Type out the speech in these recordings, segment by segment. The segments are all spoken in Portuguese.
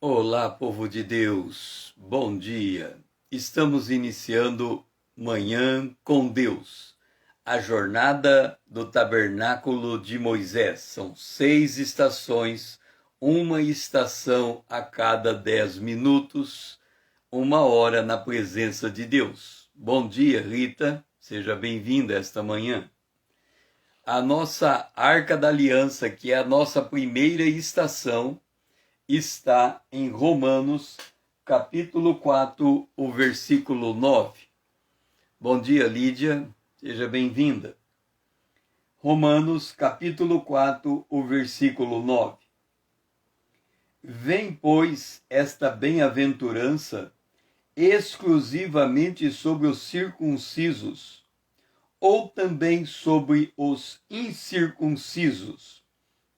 Olá, povo de Deus, bom dia. Estamos iniciando Manhã com Deus, a jornada do Tabernáculo de Moisés. São 6 estações, uma estação a cada 10 minutos, 1 hora na presença de Deus. Bom dia, Rita, seja bem-vinda esta manhã. A nossa Arca da Aliança, que é a nossa primeira estação, está em Romanos, capítulo 4, o versículo 9. Bom dia, Lídia, seja bem-vinda. Romanos, capítulo 4, o versículo 9. Vem, pois, esta bem-aventurança exclusivamente sobre os circuncisos, ou também sobre os incircuncisos,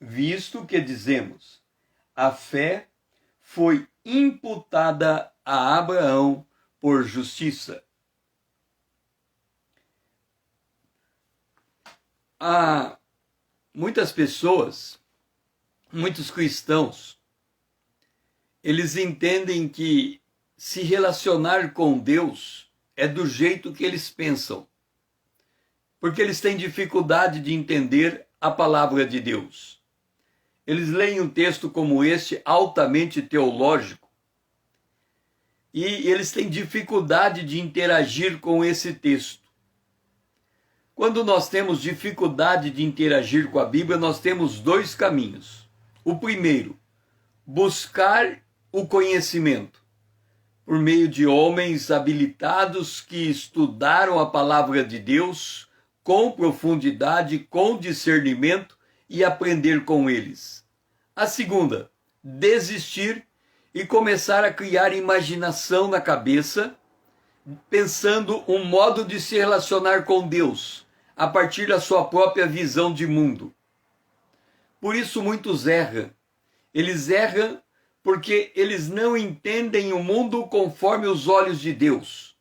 visto que dizemos: a fé foi imputada a Abraão por justiça. Há muitas pessoas, muitos cristãos, eles entendem que se relacionar com Deus é do jeito que eles pensam, porque eles têm dificuldade de entender a palavra de Deus. Eles leem um texto como este, altamente teológico, e eles têm dificuldade de interagir com esse texto. Quando nós temos dificuldade de interagir com a Bíblia, nós temos 2 caminhos. O primeiro, buscar o conhecimento, por meio de homens habilitados que estudaram a palavra de Deus com profundidade, com discernimento, e aprender com eles. A segunda, desistir e começar a criar imaginação na cabeça, pensando um modo de se relacionar com Deus, a partir da sua própria visão de mundo. Por isso muitos erram. Eles erram porque eles não entendem o mundo conforme os olhos de Deus.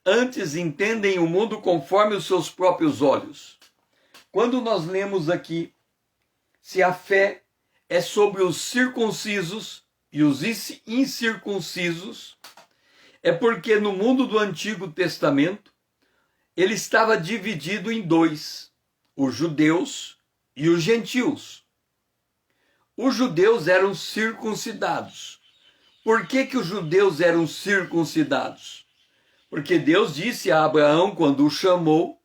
Antes entendem o mundo conforme os seus próprios olhos. Quando nós lemos aqui, se a fé é sobre os circuncisos e os incircuncisos, é porque no mundo do Antigo Testamento, ele estava dividido em 2, os judeus e os gentios. Os judeus eram circuncidados. Por que os judeus eram circuncidados? Porque Deus disse a Abraão, quando o chamou,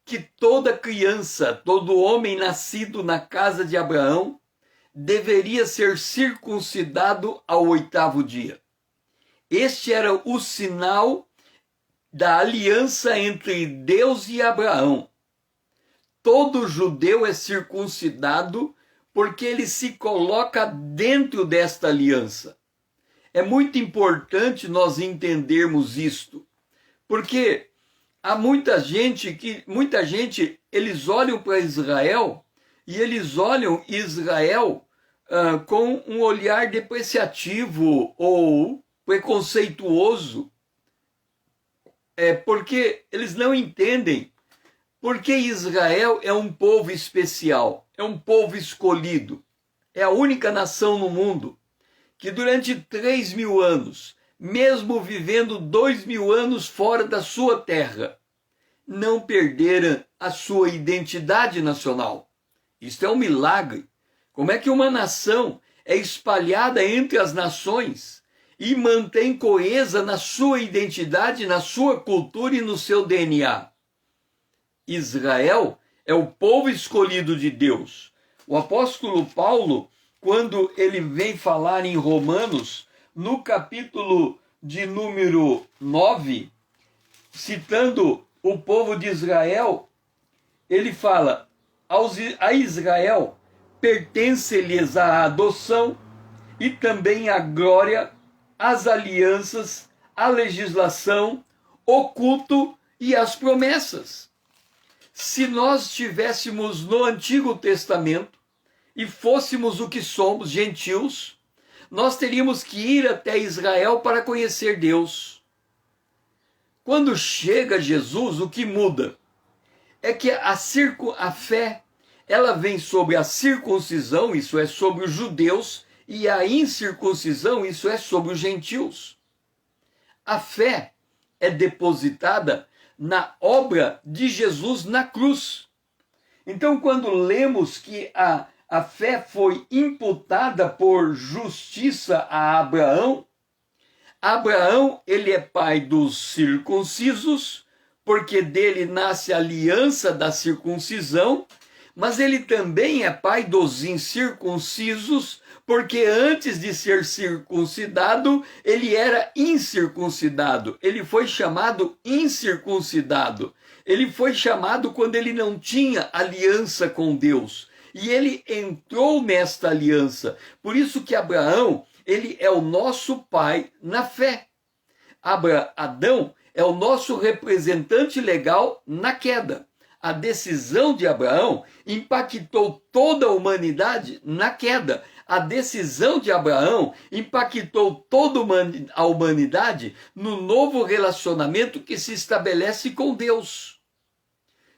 que toda criança, todo homem nascido na casa de Abraão deveria ser circuncidado ao 8º dia. Este era o sinal da aliança entre Deus e Abraão. Todo judeu é circuncidado porque ele se coloca dentro desta aliança. É muito importante nós entendermos isto, porque há muita gente, eles olham para Israel e eles olham Israel com um olhar depreciativo ou preconceituoso, porque eles não entendem porque Israel é um povo especial, é um povo escolhido, é a única nação no mundo que durante 3.000 anos, mesmo vivendo 2.000 anos fora da sua terra, não perderam a sua identidade nacional. Isto é um milagre. Como é que uma nação é espalhada entre as nações e mantém coesa na sua identidade, na sua cultura e no seu DNA? Israel é o povo escolhido de Deus. O apóstolo Paulo, quando ele vem falar em Romanos, no capítulo de número 9, citando o povo de Israel, ele fala: a Israel pertence-lhes a adoção e também a glória, as alianças, a legislação, o culto e as promessas. Se nós estivéssemos no Antigo Testamento e fôssemos o que somos, gentios, nós teríamos que ir até Israel para conhecer Deus. Quando chega Jesus, o que muda é que a fé, ela vem sobre a circuncisão, isso é, sobre os judeus, e a incircuncisão, isso é, sobre os gentios. A fé é depositada na obra de Jesus na cruz. Então, quando lemos que a fé foi imputada por justiça a Abraão, Abraão, ele é pai dos circuncisos, porque dele nasce a aliança da circuncisão, mas ele também é pai dos incircuncisos, porque antes de ser circuncidado, ele era incircuncidado. Ele foi chamado incircuncidado. Ele foi chamado quando ele não tinha aliança com Deus. E ele entrou nesta aliança. Por isso que Abraão, ele é o nosso pai na fé. Adão é o nosso representante legal na queda. A decisão de Abraão impactou toda a humanidade na queda. A decisão de Abraão impactou toda a humanidade no novo relacionamento que se estabelece com Deus.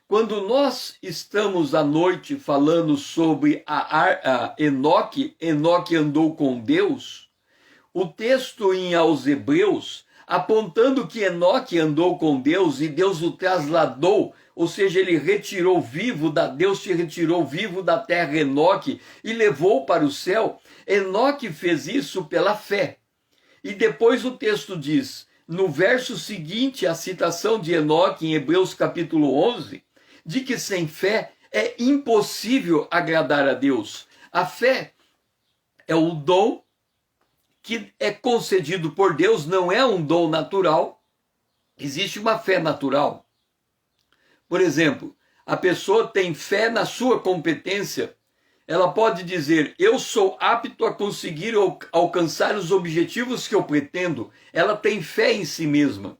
Quando nós estamos à noite falando sobre a Enoque, Enoque andou com Deus, o texto aos Hebreus, apontando que Enoque andou com Deus e Deus o trasladou, ou seja, ele retirou vivo, Deus te retirou vivo da terra, Enoque, e levou para o céu. Enoque fez isso pela fé. E depois o texto diz, no verso seguinte, a citação de Enoque, em Hebreus capítulo 11, de que sem fé é impossível agradar a Deus. A fé é o dom que é concedido por Deus, não é um dom natural. Existe uma fé natural. Por exemplo, a pessoa tem fé na sua competência. Ela pode dizer, eu sou apto a conseguir alcançar os objetivos que eu pretendo. Ela tem fé em si mesma.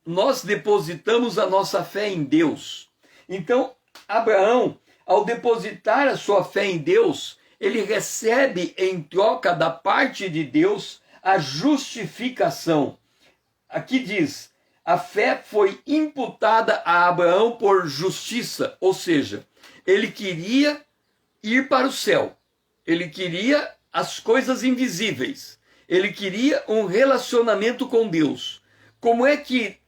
Nós depositamos a nossa fé em Deus. Então, Abraão, ao depositar a sua fé em Deus, ele recebe em troca da parte de Deus a justificação. Aqui diz, a fé foi imputada a Abraão por justiça, ou seja, ele queria ir para o céu, ele queria as coisas invisíveis, ele queria um relacionamento com Deus. Como é que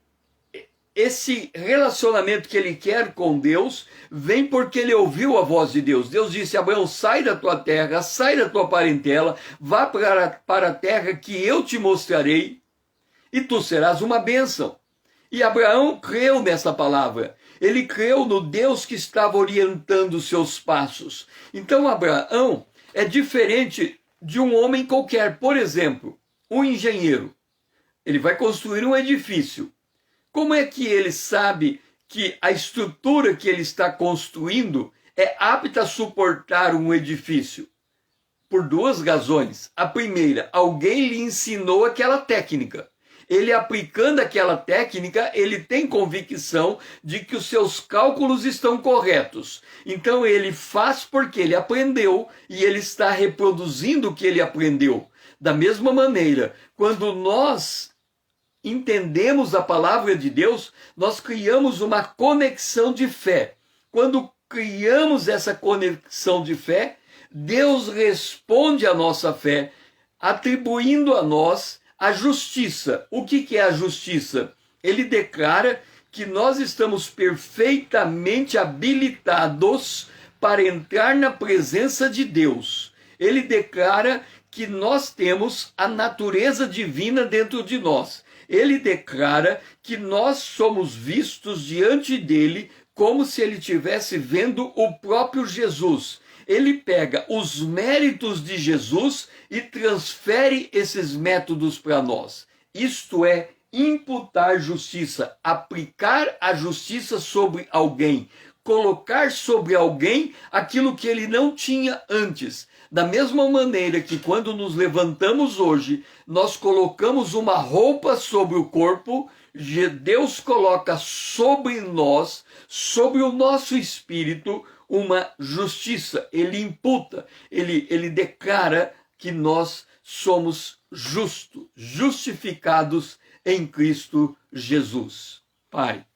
esse relacionamento que ele quer com Deus vem porque ele ouviu a voz de Deus? Deus disse, Abraão, sai da tua terra, sai da tua parentela, vá para a terra que eu te mostrarei e tu serás uma bênção. E Abraão creu nessa palavra. Ele creu no Deus que estava orientando os seus passos. Então Abraão é diferente de um homem qualquer. Por exemplo, um engenheiro. Ele vai construir um edifício. Como é que ele sabe que a estrutura que ele está construindo é apta a suportar um edifício? Por duas razões. A primeira, alguém lhe ensinou aquela técnica. Ele aplicando aquela técnica, ele tem convicção de que os seus cálculos estão corretos. Então ele faz porque ele aprendeu e ele está reproduzindo o que ele aprendeu. Da mesma maneira, quando nós entendemos a palavra de Deus, nós criamos uma conexão de fé. Quando criamos essa conexão de fé, Deus responde à nossa fé, atribuindo a nós a justiça. O que é a justiça? Ele declara que nós estamos perfeitamente habilitados para entrar na presença de Deus. Ele declara que nós temos a natureza divina dentro de nós. Ele declara que nós somos vistos diante dele como se ele estivesse vendo o próprio Jesus. Ele pega os méritos de Jesus e transfere esses métodos para nós. Isto é imputar justiça, aplicar a justiça sobre alguém, colocar sobre alguém aquilo que ele não tinha antes. Da mesma maneira que quando nos levantamos hoje, nós colocamos uma roupa sobre o corpo, Deus coloca sobre nós, sobre o nosso espírito, uma justiça. Ele imputa, ele declara que nós somos justificados em Cristo Jesus. Pai,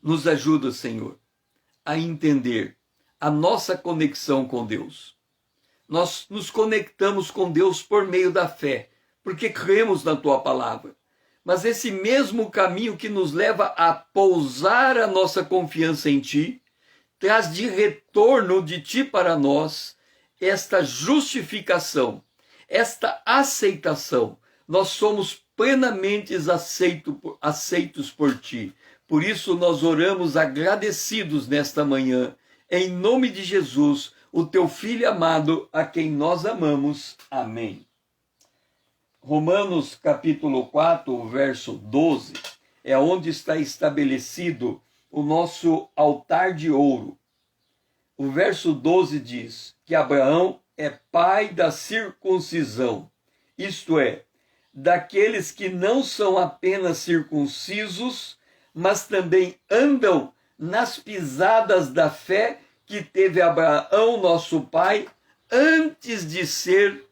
nos ajuda, Senhor, a entender a nossa conexão com Deus. nós nos conectamos com Deus por meio da fé, porque cremos na tua palavra. Mas esse mesmo caminho que nos leva a pousar a nossa confiança em ti, traz de retorno de ti para nós esta justificação, esta aceitação. Nós somos plenamente aceitos por ti. Por isso nós oramos agradecidos nesta manhã, em nome de Jesus, o teu Filho amado, a quem nós amamos. Amém. Romanos capítulo 4, verso 12, é onde está estabelecido o nosso altar de ouro. O verso 12 diz que Abraão é pai da circuncisão, isto é, daqueles que não são apenas circuncisos, mas também andam nas pisadas da fé que teve Abraão, nosso pai, antes de ser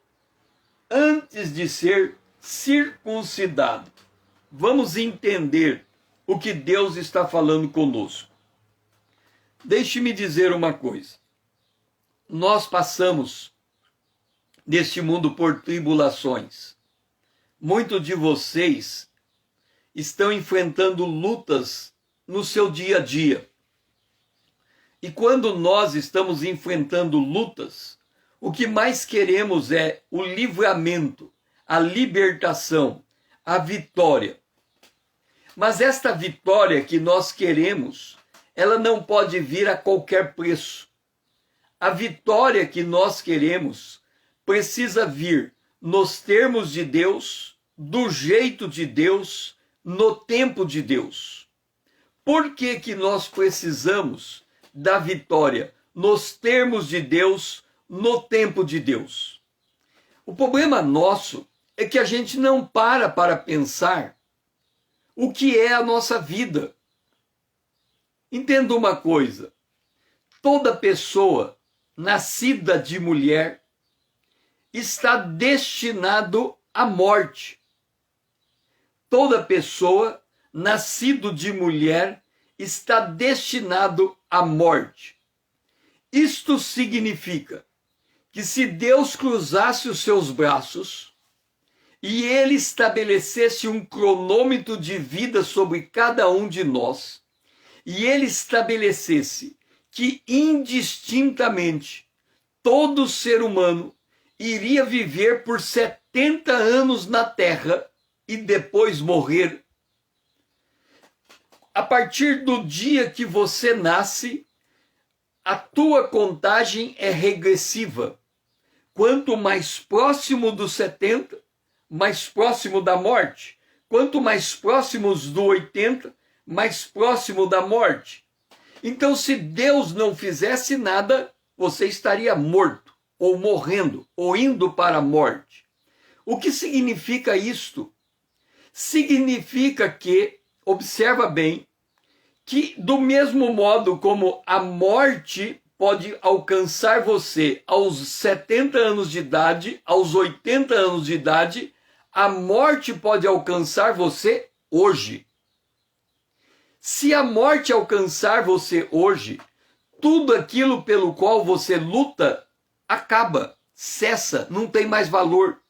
circuncidado. Vamos entender o que Deus está falando conosco. Deixe-me dizer uma coisa. Nós passamos neste mundo por tribulações. Muitos de vocês estão enfrentando lutas no seu dia a dia. E quando nós estamos enfrentando lutas, o que mais queremos é o livramento, a libertação, a vitória. Mas esta vitória que nós queremos, ela não pode vir a qualquer preço. A vitória que nós queremos precisa vir nos termos de Deus, do jeito de Deus, no tempo de Deus. Por que que nós precisamos da vitória nos termos de Deus, no tempo de Deus? O problema nosso é que a gente não para pensar o que é a nossa vida. Entenda uma coisa, toda pessoa nascida de mulher está destinado à morte. Toda pessoa nascido de mulher está destinado à morte. Isto significa que se Deus cruzasse os seus braços e ele estabelecesse um cronômetro de vida sobre cada um de nós, e ele estabelecesse que indistintamente todo ser humano iria viver por 70 anos na Terra e depois morrer, a partir do dia que você nasce, a tua contagem é regressiva. Quanto mais próximo dos 70, mais próximo da morte. Quanto mais próximos do 80, mais próximo da morte. Então, se Deus não fizesse nada, você estaria morto, ou morrendo, ou indo para a morte. O que significa isto? Significa que, observa bem, que do mesmo modo como a morte pode alcançar você aos 70 anos de idade, aos 80 anos de idade, a morte pode alcançar você hoje. Se a morte alcançar você hoje, tudo aquilo pelo qual você luta acaba, cessa, não tem mais valor.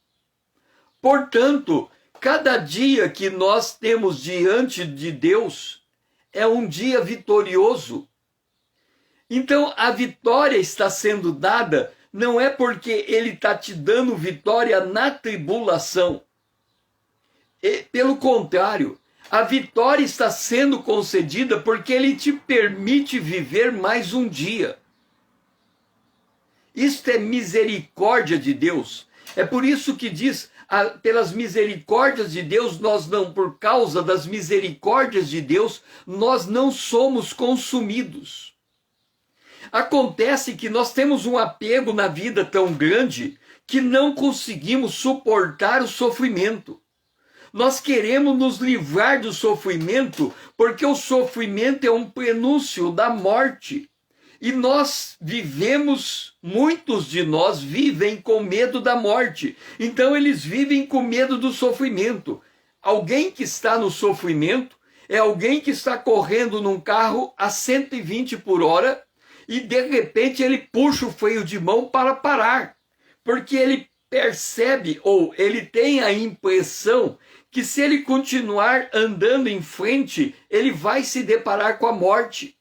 Portanto, cada dia que nós temos diante de Deus é um dia vitorioso. Então, a vitória está sendo dada não é porque ele está te dando vitória na tribulação. Pelo contrário, a vitória está sendo concedida porque ele te permite viver mais um dia. Isto é misericórdia de Deus. É por isso que diz, pelas misericórdias de Deus, nós não, por causa das misericórdias de Deus, nós não somos consumidos. Acontece que nós temos um apego na vida tão grande que não conseguimos suportar o sofrimento. Nós queremos nos livrar do sofrimento porque o sofrimento é um prenúncio da morte. E nós vivemos, muitos de nós vivem com medo da morte. Então eles vivem com medo do sofrimento. Alguém que está no sofrimento é alguém que está correndo num carro a 120 por hora e de repente ele puxa o freio de mão para parar. porque ele percebe ou ele tem a impressão que se ele continuar andando em frente, ele vai se deparar com a morte.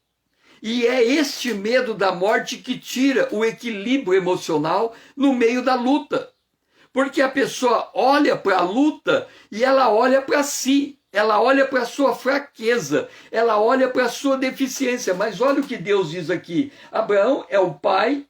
E é este medo da morte que tira o equilíbrio emocional no meio da luta. Porque a pessoa olha para a luta e ela olha para si, ela olha para a sua fraqueza, ela olha para a sua deficiência. Mas olha o que Deus diz aqui. Abraão é o pai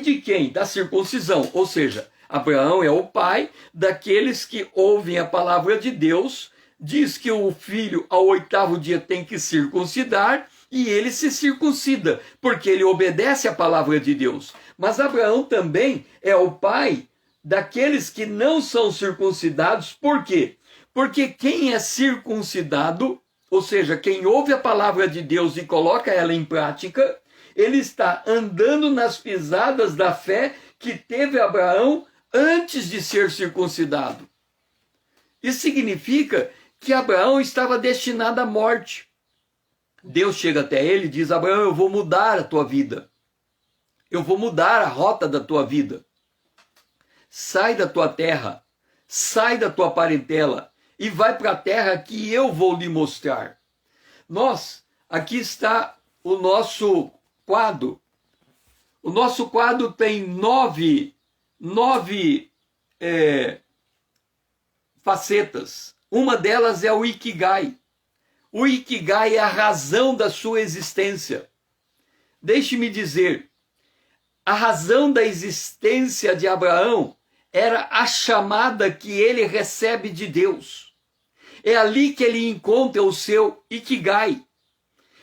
de quem? Da circuncisão. Ou seja, Abraão é o pai daqueles que ouvem a palavra de Deus, diz que o filho ao 8º dia tem que circuncidar, e ele se circuncida, porque ele obedece à palavra de Deus. Mas Abraão também é o pai daqueles que não são circuncidados. Por quê? Porque quem é circuncidado, ou seja, quem ouve a palavra de Deus e coloca ela em prática, ele está andando nas pisadas da fé que teve Abraão antes de ser circuncidado. Isso significa que Abraão estava destinado à morte. Deus chega até ele e diz: Abraão, eu vou mudar a tua vida. Eu vou mudar a rota da tua vida. Sai da tua terra, sai da tua parentela e vai para a terra que eu vou lhe mostrar. Aqui está o nosso quadro. O nosso quadro tem nove facetas. Uma delas é o Ikigai. O Ikigai é a razão da sua existência. Deixe-me dizer, a razão da existência de Abraão era a chamada que ele recebe de Deus. É ali que ele encontra o seu Ikigai.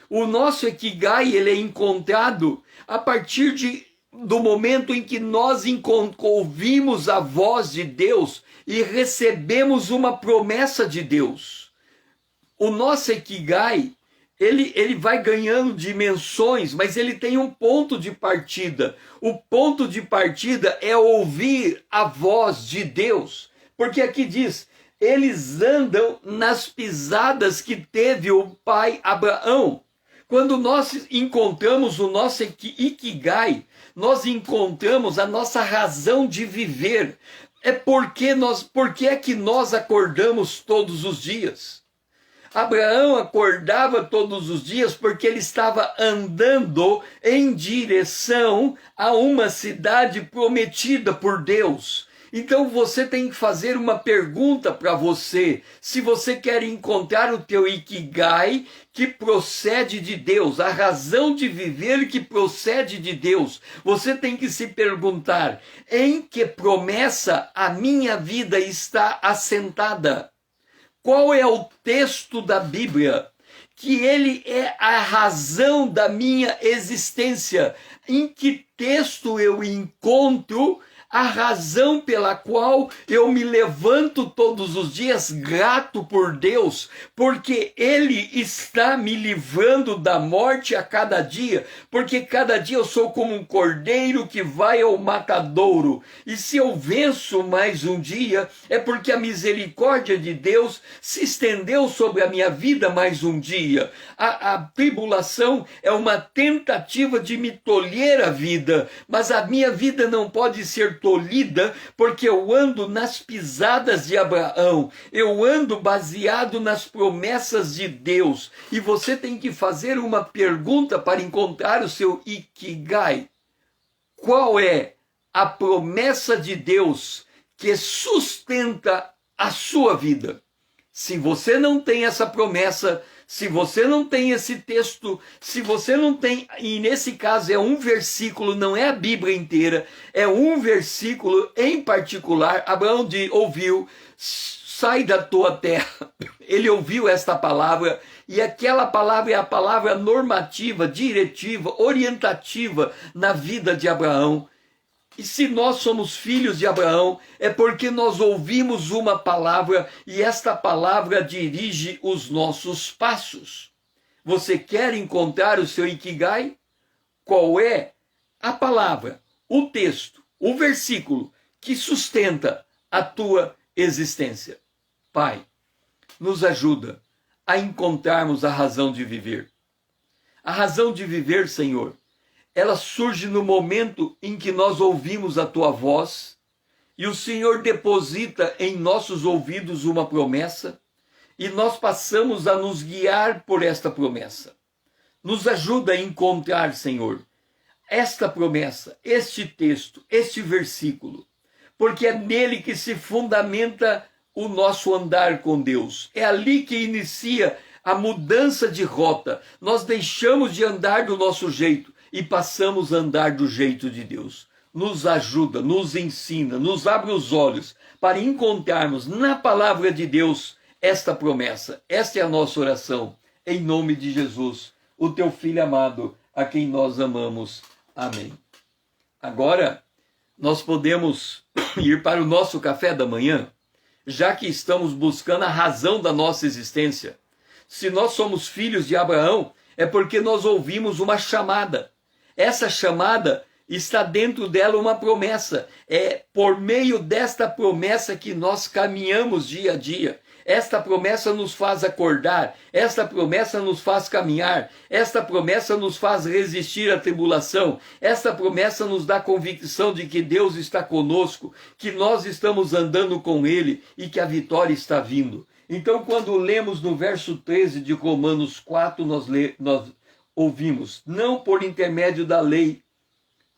O nosso Ikigai ele é encontrado a partir do momento em que nós ouvimos a voz de Deus e recebemos uma promessa de Deus. O nosso Ikigai, ele vai ganhando dimensões, mas ele tem um ponto de partida. O ponto de partida é ouvir a voz de Deus. Porque aqui diz, eles andam nas pisadas que teve o pai Abraão. Quando nós encontramos o nosso Ikigai, nós encontramos a nossa razão de viver. Por que é que nós acordamos todos os dias? Abraão acordava todos os dias porque ele estava andando em direção a uma cidade prometida por Deus. Então você tem que fazer uma pergunta para você, se você quer encontrar o teu Ikigai que procede de Deus, a razão de viver que procede de Deus. Você tem que se perguntar, em que promessa a minha vida está assentada? Qual é o texto da Bíblia que ele é a razão da minha existência? Em que texto eu encontro a razão pela qual eu me levanto todos os dias grato por Deus, porque Ele está me livrando da morte a cada dia, porque cada dia eu sou como um cordeiro que vai ao matadouro, e se eu venço mais um dia, é porque a misericórdia de Deus se estendeu sobre a minha vida mais um dia. A tribulação é uma tentativa de me tolher a vida, mas a minha vida não pode ser tolhida, porque eu ando nas pisadas de Abraão, eu ando baseado nas promessas de Deus, e você tem que fazer uma pergunta para encontrar o seu Ikigai. Qual é a promessa de Deus que sustenta a sua vida? Se você não tem essa promessa, se você não tem esse texto, se você não tem, e nesse caso é um versículo, não é a Bíblia inteira, é um versículo em particular. Abraão ouviu, sai da tua terra. Ele ouviu esta palavra, e aquela palavra é a palavra normativa, diretiva, orientativa na vida de Abraão. E se nós somos filhos de Abraão, é porque nós ouvimos uma palavra e esta palavra dirige os nossos passos. Você quer encontrar o seu Ikigai? Qual é a palavra, o texto, o versículo que sustenta a tua existência? Pai, nos ajuda a encontrarmos a razão de viver. A razão de viver, Senhor, ela surge no momento em que nós ouvimos a tua voz e o Senhor deposita em nossos ouvidos uma promessa e nós passamos a nos guiar por esta promessa. Nos ajuda a encontrar, Senhor, esta promessa, este texto, este versículo, porque é nele que se fundamenta o nosso andar com Deus. É ali que inicia a mudança de rota. Nós deixamos de andar do nosso jeito e passamos a andar do jeito de Deus. Nos ajuda, nos ensina, nos abre os olhos para encontrarmos na palavra de Deus esta promessa. Esta é a nossa oração, em nome de Jesus, o teu Filho amado, a quem nós amamos. Amém. Agora, nós podemos ir para o nosso café da manhã, já que estamos buscando a razão da nossa existência. Se nós somos filhos de Abraão, é porque nós ouvimos uma chamada. Essa chamada está dentro dela uma promessa. É por meio desta promessa que nós caminhamos dia a dia. Esta promessa nos faz acordar, esta promessa nos faz caminhar, esta promessa nos faz resistir à tribulação, esta promessa nos dá convicção de que Deus está conosco, que nós estamos andando com Ele e que a vitória está vindo. Então, quando lemos no verso 13 de Romanos 4, nós ouvimos, não por intermédio da lei,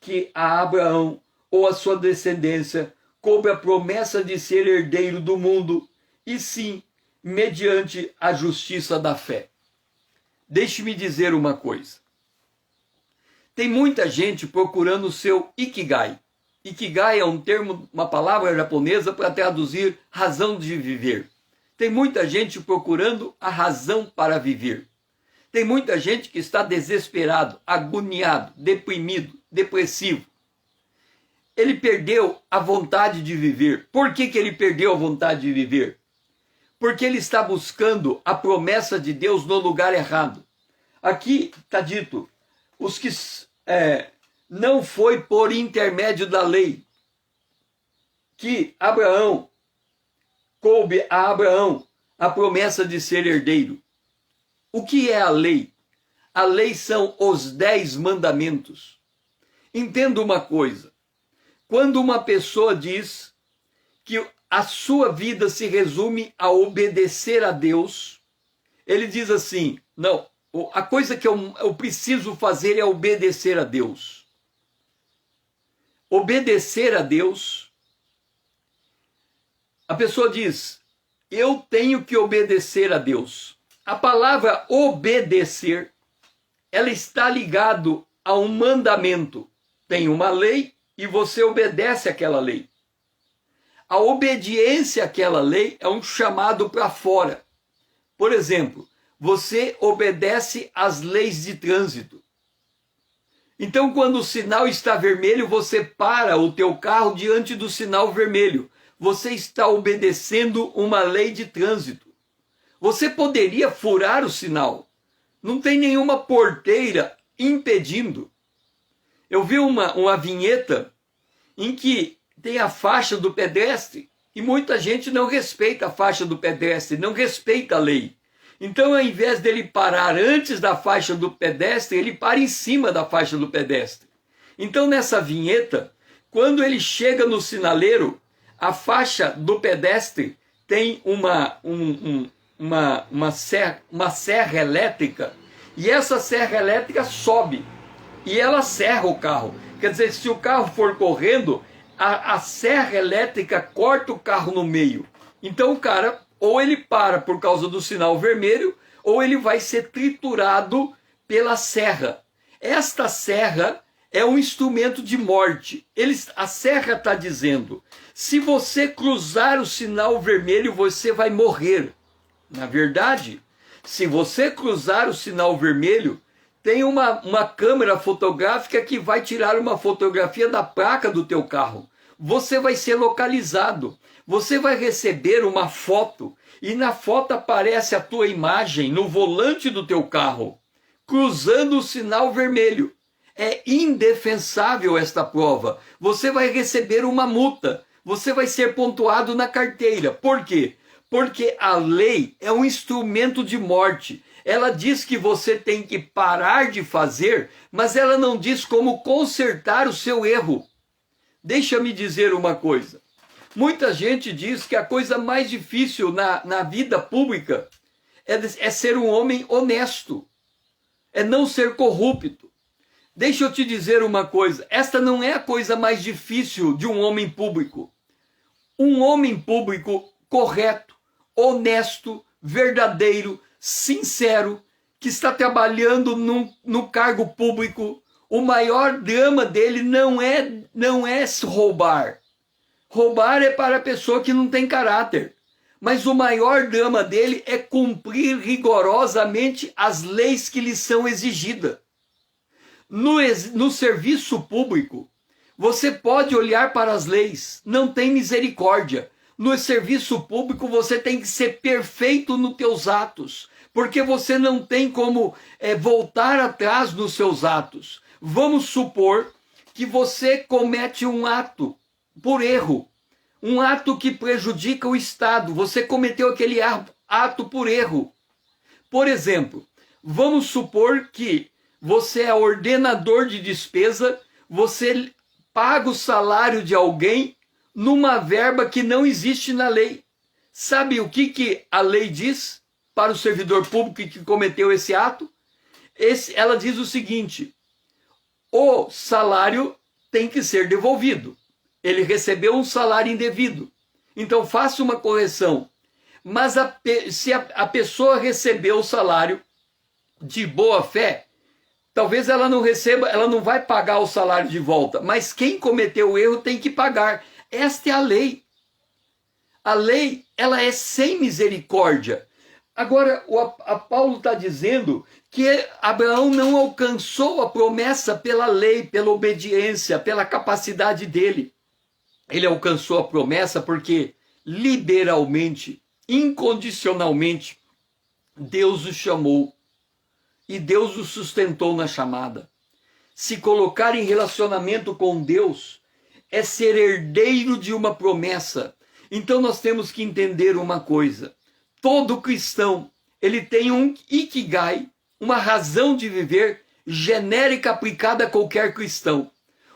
que a Abraão ou a sua descendência coube a promessa de ser herdeiro do mundo, e sim, mediante a justiça da fé. Deixe-me dizer uma coisa. Tem muita gente procurando o seu Ikigai. Ikigai é um termo, uma palavra japonesa para traduzir razão de viver. Tem muita gente procurando a razão para viver. Tem muita gente que está desesperado, agoniado, deprimido, depressivo. Ele perdeu a vontade de viver. Por que ele perdeu a vontade de viver? Porque ele está buscando a promessa de Deus no lugar errado. Aqui está dito, os que não foi por intermédio da lei que Abraão, coube a Abraão a promessa de ser herdeiro. O que é a lei? A lei são os 10 mandamentos. Entenda uma coisa, quando uma pessoa diz que a sua vida se resume a obedecer a Deus, ele diz assim, não, a coisa que eu preciso fazer é obedecer a Deus. Obedecer a Deus, a pessoa diz, eu tenho que obedecer a Deus. A palavra obedecer, ela está ligado a um mandamento. Tem uma lei e você obedece àquela lei. A obediência àquela lei é um chamado para fora. Por exemplo, você obedece às leis de trânsito. Então, quando o sinal está vermelho, você para o teu carro diante do sinal vermelho. Você está obedecendo uma lei de trânsito. Você poderia furar o sinal. Não tem nenhuma porteira impedindo. Eu vi uma vinheta em que tem a faixa do pedestre e muita gente não respeita a faixa do pedestre, não respeita a lei. Então, ao invés dele parar antes da faixa do pedestre, ele para em cima da faixa do pedestre. Então, nessa vinheta, quando ele chega no sinaleiro, a faixa do pedestre tem uma serra elétrica e essa serra elétrica sobe e ela serra o carro. Quer dizer, se o carro for correndo, a serra elétrica corta o carro no meio. Então o cara, ou ele para por causa do sinal vermelho, ou ele vai ser triturado pela serra. Esta serra é um instrumento de morte. A serra está dizendo, se você cruzar o sinal vermelho, você vai morrer. Na verdade, se você cruzar o sinal vermelho, tem uma câmera fotográfica que vai tirar uma fotografia da placa do teu carro. Você vai ser localizado. Você vai receber uma foto e na foto aparece a tua imagem no volante do teu carro, cruzando o sinal vermelho. É indefensável esta prova. Você vai receber uma multa. Você vai ser pontuado na carteira. Por quê? Porque a lei é um instrumento de morte. Ela diz que você tem que parar de fazer, mas ela não diz como consertar o seu erro. Deixa-me dizer uma coisa. Muita gente diz que a coisa mais difícil na vida pública é ser um homem honesto, é não ser corrupto. Deixa eu te dizer uma coisa, esta não é a coisa mais difícil de um homem público. Um homem público correto, honesto, verdadeiro, sincero, que está trabalhando no cargo público, o maior drama dele não é roubar. Roubar é para a pessoa que não tem caráter. Mas o maior drama dele é cumprir rigorosamente as leis que lhe são exigidas. No serviço público, você pode olhar para as leis, não tem misericórdia. No serviço público, você tem que ser perfeito nos teus atos, porque você não tem como voltar atrás nos seus atos. Vamos supor que você comete um ato por erro, um ato que prejudica o Estado. Você cometeu aquele ato por erro. Por exemplo, vamos supor que você é ordenador de despesa, você paga o salário de alguém numa verba que não existe na lei. Sabe o que a lei diz para o servidor público que cometeu esse ato? Ela diz o seguinte: o salário tem que ser devolvido. Ele recebeu um salário indevido. Então faça uma correção. Mas se a pessoa recebeu o salário de boa fé, talvez ela não receba, ela não vai pagar o salário de volta, mas quem cometeu o erro tem que pagar. Esta é a lei. A lei, ela é sem misericórdia. Agora, Paulo está dizendo que Abraão não alcançou a promessa pela lei, pela obediência, pela capacidade dele. Ele alcançou a promessa porque liberalmente, incondicionalmente, Deus o chamou. E Deus o sustentou na chamada. Se colocar em relacionamento com Deus é ser herdeiro de uma promessa. Então nós temos que entender uma coisa. Todo cristão, ele tem um ikigai, uma razão de viver genérica aplicada a qualquer cristão.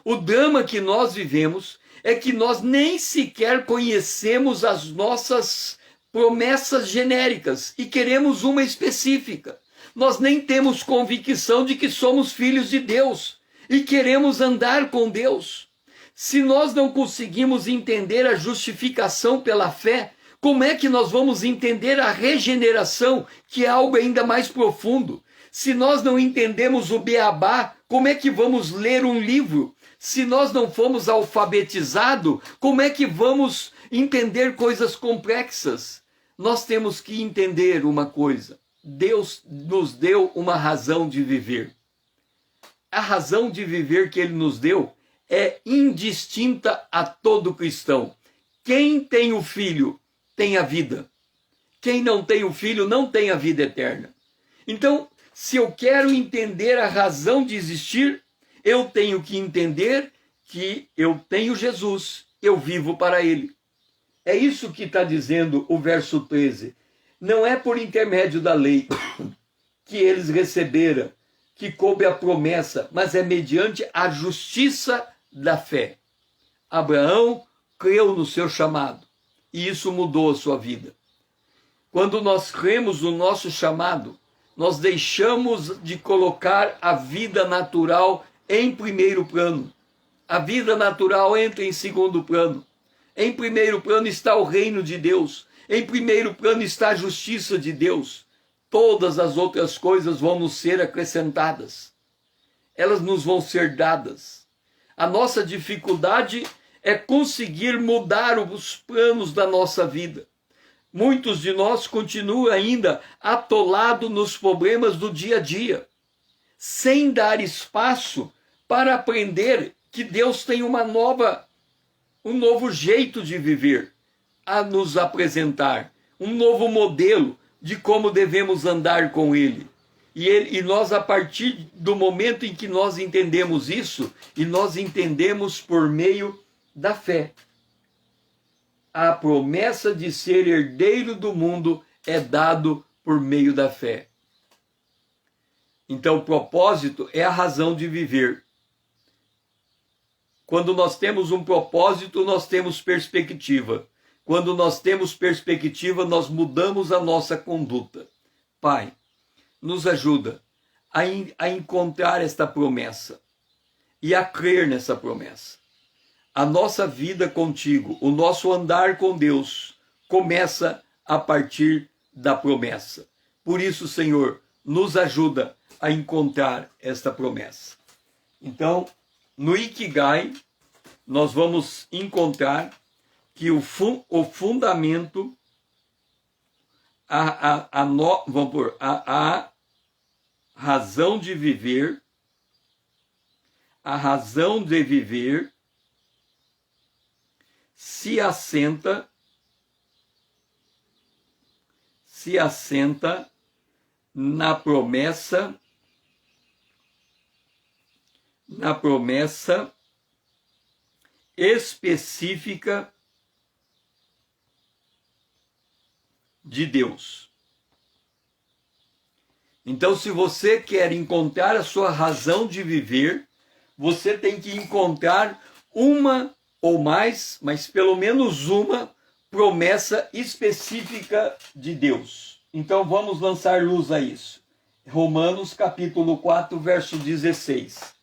O drama que nós vivemos é que nós nem sequer conhecemos as nossas promessas genéricas e queremos uma específica. Nós nem temos convicção de que somos filhos de Deus e queremos andar com Deus. Se nós não conseguimos entender a justificação pela fé, como é que nós vamos entender a regeneração, que é algo ainda mais profundo? Se nós não entendemos o beabá, como é que vamos ler um livro? Se nós não fomos alfabetizados, como é que vamos entender coisas complexas? Nós temos que entender uma coisa. Deus nos deu uma razão de viver. A razão de viver que Ele nos deu é indistinta a todo cristão. Quem tem o Filho tem a vida. Quem não tem o Filho não tem a vida eterna. Então, se eu quero entender a razão de existir, eu tenho que entender que eu tenho Jesus, eu vivo para Ele. É isso que está dizendo o verso 13. Não é por intermédio da lei que eles receberam, que coube a promessa, mas é mediante a justiça da fé. Abraão creu no seu chamado e isso mudou a sua vida. Quando nós cremos no nosso chamado, nós deixamos de colocar a vida natural em primeiro plano. A vida natural entra em segundo plano. Em primeiro plano está o reino de Deus. Em primeiro plano está a justiça de Deus. Todas as outras coisas vão nos ser acrescentadas. Elas nos vão ser dadas. A nossa dificuldade é conseguir mudar os planos da nossa vida. Muitos de nós continuam ainda atolados nos problemas do dia a dia, sem dar espaço para aprender que Deus tem um novo jeito de viver a nos apresentar, um novo modelo de como devemos andar com Ele. E nós, a partir do momento em que nós entendemos isso, e nós entendemos por meio da fé. A promessa de ser herdeiro do mundo é dado por meio da fé. Então, o propósito é a razão de viver. Quando nós temos um propósito, nós temos perspectiva. Quando nós temos perspectiva, nós mudamos a nossa conduta. Pai, nos ajuda a encontrar esta promessa e a crer nessa promessa. A nossa vida contigo, o nosso andar com Deus, começa a partir da promessa. Por isso, Senhor, nos ajuda a encontrar esta promessa. Então, no Ikigai, nós vamos encontrar que o fundamento, a razão de viver, se assenta na promessa específica de Deus. Então, se você quer encontrar a sua razão de viver, você tem que encontrar uma ou mais, mas pelo menos uma promessa específica de Deus. Então, vamos lançar luz a isso. Romanos capítulo 4, verso 16.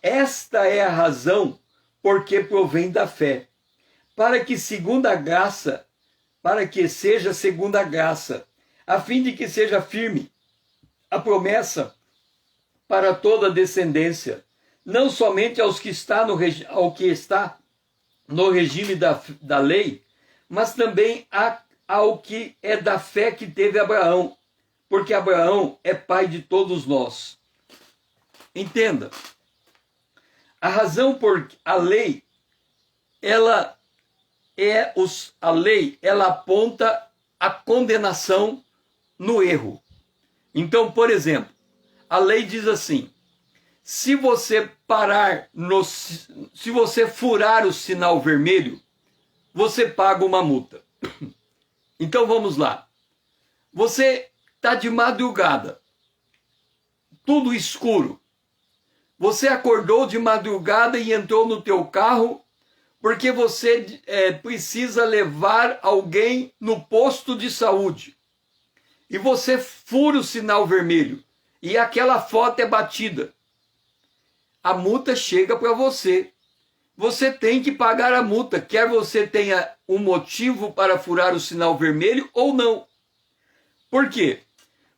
Esta é a razão porque provém da fé, para que seja segundo a graça, a fim de que seja firme a promessa para toda a descendência, não somente aos que ao que está no regime da lei, mas também ao que é da fé que teve Abraão, porque Abraão é pai de todos nós. Entenda, a razão por a lei, ela aponta a condenação no erro. Então, por exemplo, a lei diz assim: se você furar o sinal vermelho, você paga uma multa. Então vamos lá. Você está de madrugada, tudo escuro. Você acordou de madrugada e entrou no teu carro porque você precisa levar alguém no posto de saúde. E você fura o sinal vermelho e aquela foto é batida. A multa chega para você. Você tem que pagar a multa, quer você tenha um motivo para furar o sinal vermelho ou não. Por quê?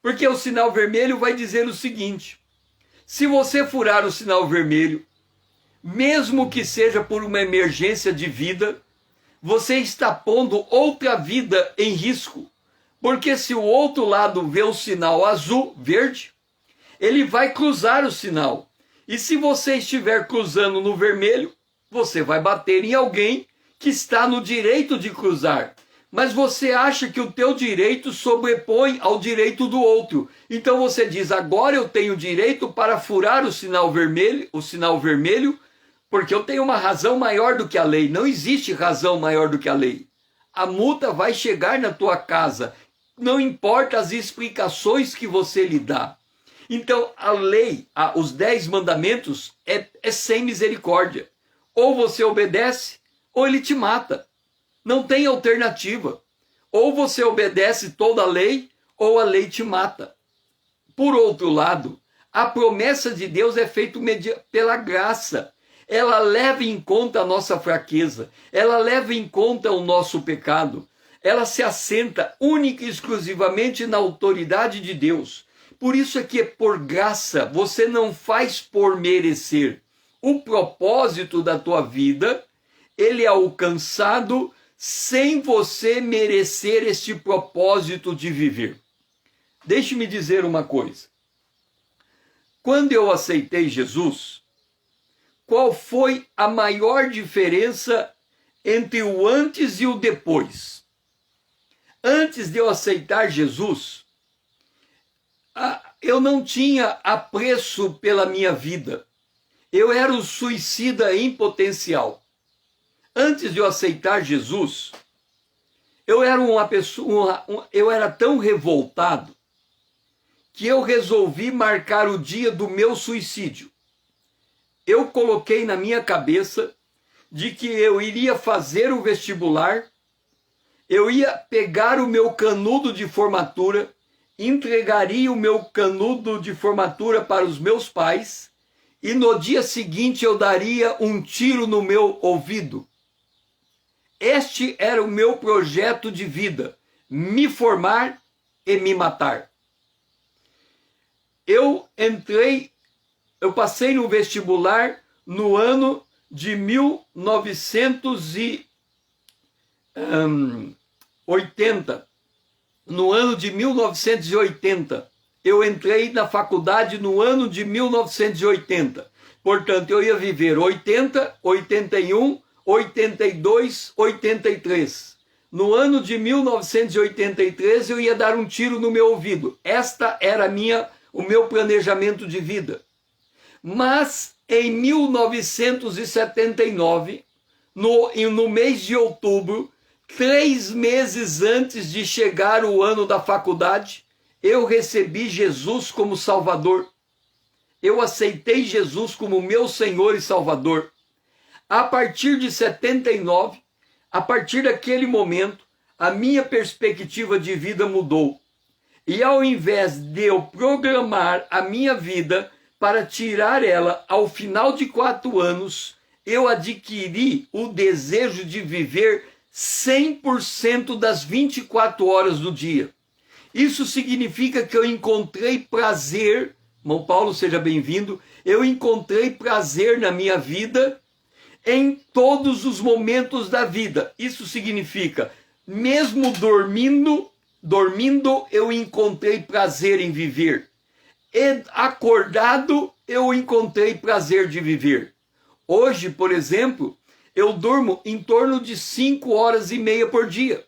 Porque o sinal vermelho vai dizer o seguinte: se você furar o sinal vermelho, mesmo que seja por uma emergência de vida, você está pondo outra vida em risco. Porque se o outro lado vê o sinal azul, verde, ele vai cruzar o sinal. E se você estiver cruzando no vermelho, você vai bater em alguém que está no direito de cruzar. Mas você acha que o teu direito sobrepõe ao direito do outro. Então você diz: agora eu tenho direito para furar o sinal vermelho, porque eu tenho uma razão maior do que a lei. Não existe razão maior do que a lei. A multa vai chegar na tua casa, não importa as explicações que você lhe dá. Então a lei, os 10 mandamentos é sem misericórdia. Ou você obedece, ou ele te mata. Não tem alternativa. Ou você obedece toda a lei, ou a lei te mata. Por outro lado, a promessa de Deus é feita pela graça. Ela leva em conta a nossa fraqueza. Ela leva em conta o nosso pecado. Ela se assenta única e exclusivamente na autoridade de Deus. Por isso é que é por graça, você não faz por merecer. O propósito da tua vida, ele é alcançado sem você merecer este propósito de viver. Deixe-me dizer uma coisa. Quando eu aceitei Jesus, qual foi a maior diferença entre o antes e o depois? Antes de eu aceitar Jesus, eu não tinha apreço pela minha vida. Eu era um suicida em potencial. Antes de eu aceitar Jesus, eu era uma pessoa, eu era tão revoltado que eu resolvi marcar o dia do meu suicídio. Eu coloquei na minha cabeça de que eu iria fazer o vestibular, eu ia pegar o meu canudo de formatura, entregaria o meu canudo de formatura para os meus pais e no dia seguinte eu daria um tiro no meu ouvido. Este era o meu projeto de vida, me formar e me matar. Eu passei no vestibular no ano de 1980. No ano de 1980. Eu entrei na faculdade no ano de 1980. Portanto, eu ia viver 80, 81, 82, 83. No ano de 1983, eu ia dar um tiro no meu ouvido. Esta era o meu planejamento de vida. Mas, em 1979, no mês de outubro, 3 meses antes de chegar o ano da faculdade, eu recebi Jesus como Salvador. Eu aceitei Jesus como meu Senhor e Salvador. A partir de 79, a partir daquele momento, a minha perspectiva de vida mudou. E ao invés de eu programar a minha vida para tirar ela ao final de 4 anos, eu adquiri o desejo de viver 100% das 24 horas do dia. Isso significa que eu encontrei prazer, irmão Paulo, seja bem-vindo, eu encontrei prazer na minha vida em todos os momentos da vida. Isso significa, mesmo dormindo, eu encontrei prazer em viver. E acordado, eu encontrei prazer de viver. Hoje, por exemplo, eu durmo em torno de 5 horas e meia por dia.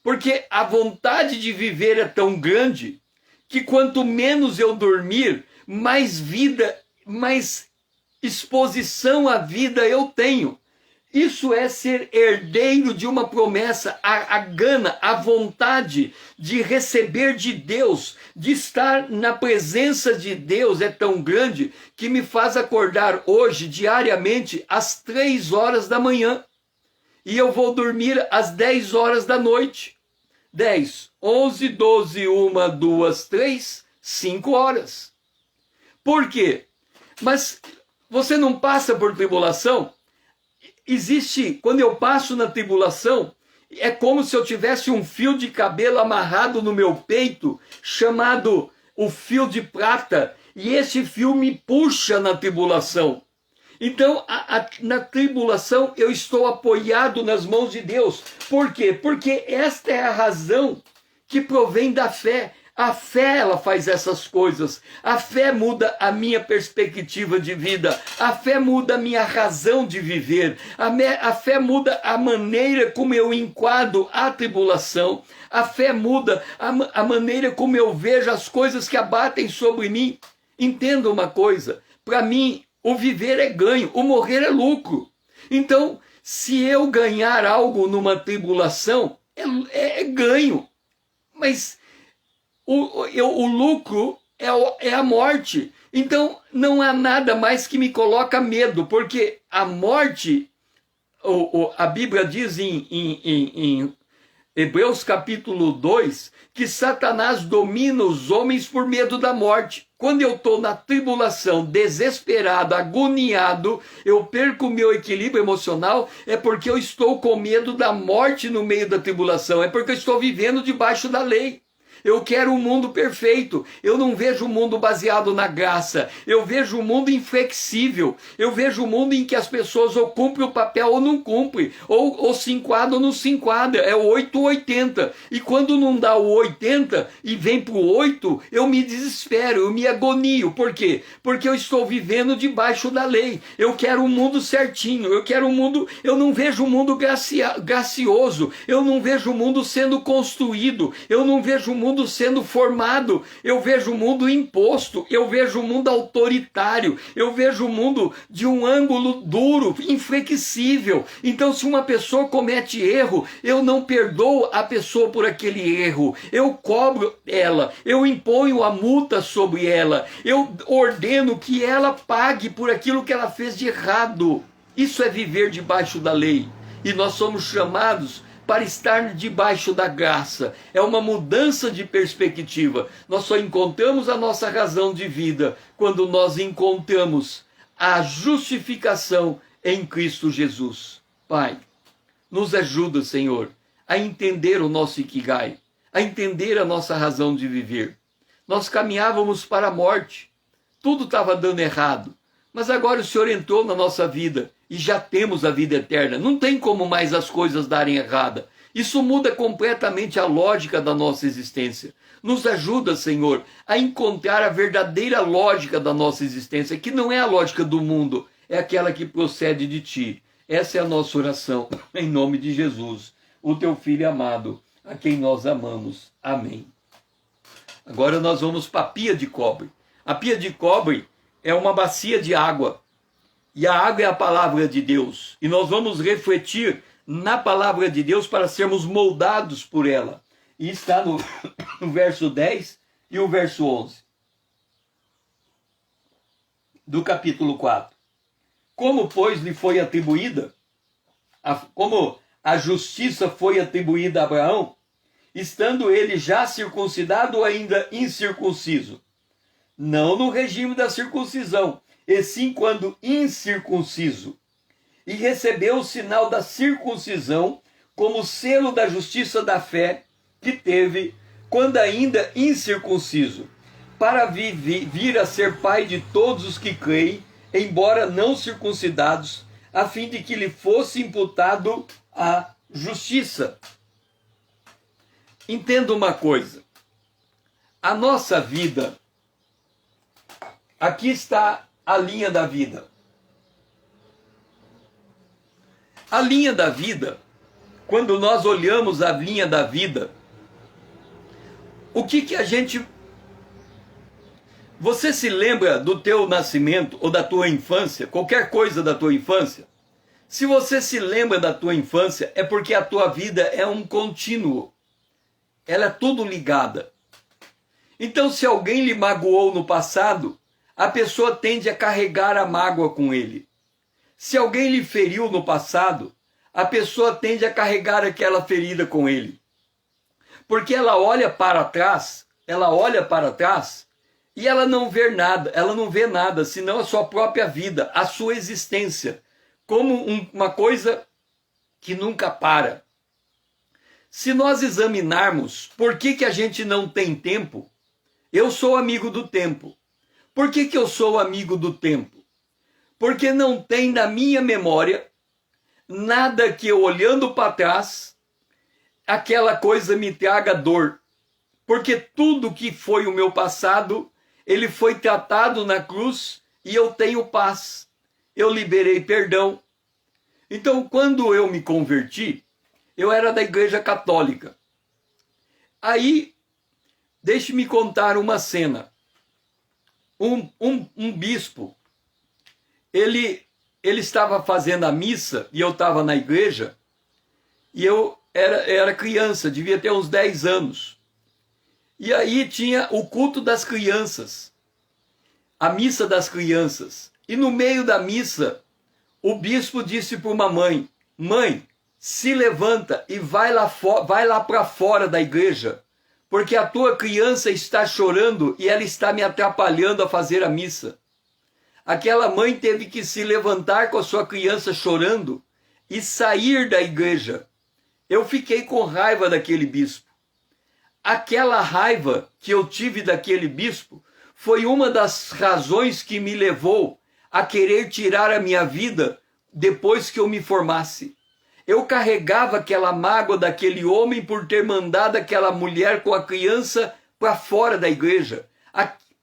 Porque a vontade de viver é tão grande que quanto menos eu dormir, mais vida, mais exposição à vida eu tenho. Isso é ser herdeiro de uma promessa, a gana, a vontade de receber de Deus, de estar na presença de Deus é tão grande que me faz acordar hoje, diariamente, às 3 horas da manhã. E eu vou dormir às 10 horas da noite. 10, 11, 12, 1, 2, 3, 5 horas. Por quê? Mas você não passa por tribulação? Quando eu passo na tribulação, é como se eu tivesse um fio de cabelo amarrado no meu peito, chamado o fio de prata, e esse fio me puxa na tribulação. Então, na tribulação, eu estou apoiado nas mãos de Deus. Por quê? Porque esta é a razão que provém da fé. A fé, ela faz essas coisas. A fé muda a minha perspectiva de vida. A fé muda a minha razão de viver. A fé muda a maneira como eu enquadro a tribulação. A fé muda a maneira como eu vejo as coisas que abatem sobre mim. Entenda uma coisa. Para mim, o viver é ganho, o morrer é lucro. Então, se eu ganhar algo numa tribulação, é ganho. Mas o lucro é a morte. Então, não há nada mais que me coloca medo, porque a morte, a Bíblia diz em Hebreus capítulo 2, que Satanás domina os homens por medo da morte. Quando eu estou na tribulação, desesperado, agoniado, eu perco o meu equilíbrio emocional, é porque eu estou com medo da morte no meio da tribulação, é porque eu estou vivendo debaixo da lei. Eu quero um mundo perfeito. Eu não vejo um mundo baseado na graça. Eu vejo um mundo inflexível. Eu vejo um mundo em que as pessoas ou cumprem o papel ou não cumprem. Ou se enquadram ou não se enquadram. É o 8 ou 80. E quando não dá o 80 e vem para o 8, eu me desespero, eu me agonio. Por quê? Porque eu estou vivendo debaixo da lei. Eu quero um mundo certinho. Eu quero um mundo... Eu não vejo um mundo gracioso. Eu não vejo um mundo sendo construído. Eu não vejo um mundo mundo sendo formado, eu vejo o mundo imposto, eu vejo o mundo autoritário, eu vejo o mundo de um ângulo duro, inflexível. Então, se uma pessoa comete erro, eu não perdoo a pessoa por aquele erro, eu cobro ela, eu imponho a multa sobre ela, eu ordeno que ela pague por aquilo que ela fez de errado. Isso é viver debaixo da lei. E nós somos chamados para estar debaixo da graça. É uma mudança de perspectiva. Nós só encontramos a nossa razão de vida quando nós encontramos a justificação em Cristo Jesus. Pai, nos ajuda, Senhor, a entender o nosso Ikigai, a entender a nossa razão de viver. Nós caminhávamos para a morte, tudo estava dando errado, mas agora o Senhor entrou na nossa vida e já temos a vida eterna. Não tem como mais as coisas darem errada. Isso muda completamente a lógica da nossa existência. Nos ajuda, Senhor, a encontrar a verdadeira lógica da nossa existência, que não é a lógica do mundo, é aquela que procede de Ti. Essa é a nossa oração, em nome de Jesus, o Teu Filho amado, a quem nós amamos. Amém. Agora nós vamos para a pia de cobre. A pia de cobre é uma bacia de água. E a água é a palavra de Deus. E nós vamos refletir na palavra de Deus para sermos moldados por ela. E está no verso 10 e o verso 11 do capítulo 4. Como, pois, lhe foi atribuída, como a justiça foi atribuída a Abraão, estando ele já circuncidado ou ainda incircunciso? Não no regime da circuncisão, e sim quando incircunciso, e recebeu o sinal da circuncisão como selo da justiça da fé que teve quando ainda incircunciso, para vir a ser pai de todos os que creem, embora não circuncidados, a fim de que lhe fosse imputado a justiça. Entenda uma coisa, a nossa vida, aqui está a linha da vida. A linha da vida, quando nós olhamos a linha da vida, o que a gente... Você se lembra do teu nascimento ou da tua infância, qualquer coisa da tua infância? Se você se lembra da tua infância, é porque a tua vida é um contínuo. Ela é tudo ligada. Então, se alguém lhe magoou no passado, a pessoa tende a carregar a mágoa com ele. Se alguém lhe feriu no passado, a pessoa tende a carregar aquela ferida com ele. Porque ela olha para trás e ela não vê nada, senão a sua própria vida, a sua existência, como uma coisa que nunca para. Se nós examinarmos por que a gente não tem tempo, eu sou amigo do tempo. Por que eu sou amigo do tempo? Porque não tem na minha memória nada que eu olhando para trás, aquela coisa me traga dor. Porque tudo que foi o meu passado, ele foi tratado na cruz e eu tenho paz. Eu liberei perdão. Então, quando eu me converti, eu era da Igreja Católica. Aí, deixe-me contar uma cena. Um bispo, ele estava fazendo a missa e eu estava na igreja e eu era criança, devia ter uns 10 anos. E aí tinha o culto das crianças, a missa das crianças. E no meio da missa, o bispo disse para uma mãe: mãe, se levanta e vai lá para fora da igreja, porque a tua criança está chorando e ela está me atrapalhando a fazer a missa. Aquela mãe teve que se levantar com a sua criança chorando e sair da igreja. Eu fiquei com raiva daquele bispo. Aquela raiva que eu tive daquele bispo foi uma das razões que me levou a querer tirar a minha vida depois que eu me formasse. Eu carregava aquela mágoa daquele homem por ter mandado aquela mulher com a criança para fora da igreja.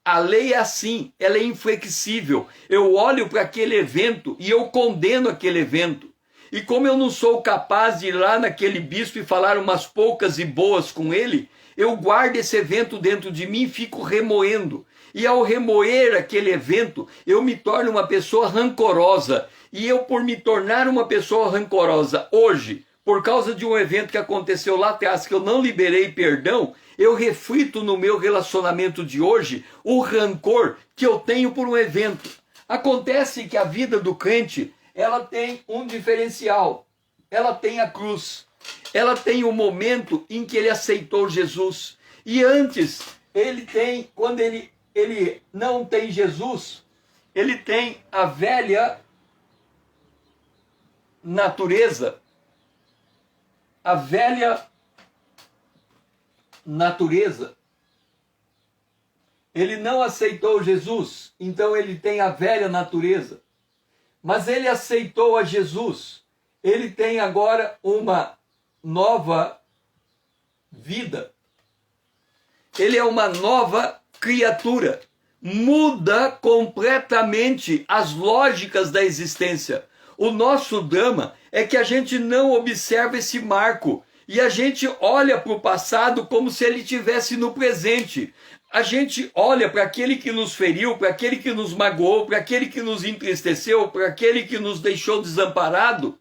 A lei é assim, ela é inflexível. Eu olho para aquele evento e eu condeno aquele evento. E como eu não sou capaz de ir lá naquele bispo e falar umas poucas e boas com ele, eu guardo esse evento dentro de mim e fico remoendo. E ao remoer aquele evento, eu me torno uma pessoa rancorosa. E eu, por me tornar uma pessoa rancorosa hoje, por causa de um evento que aconteceu lá atrás, que eu não liberei perdão, eu reflito no meu relacionamento de hoje o rancor que eu tenho por um evento. Acontece que a vida do crente, ela tem um diferencial. Ela tem a cruz. Ela tem o momento em que ele aceitou Jesus. E antes, ele tem, quando ele não tem Jesus, ele tem a velha natureza. A velha natureza. Ele não aceitou Jesus, então ele tem a velha natureza. Mas ele aceitou a Jesus. Ele tem agora uma nova vida. Ele é uma nova criatura. Muda completamente as lógicas da existência. O nosso drama é que a gente não observa esse marco e a gente olha para o passado como se ele estivesse no presente. A gente olha para aquele que nos feriu, para aquele que nos magoou, para aquele que nos entristeceu, para aquele que nos deixou desamparado,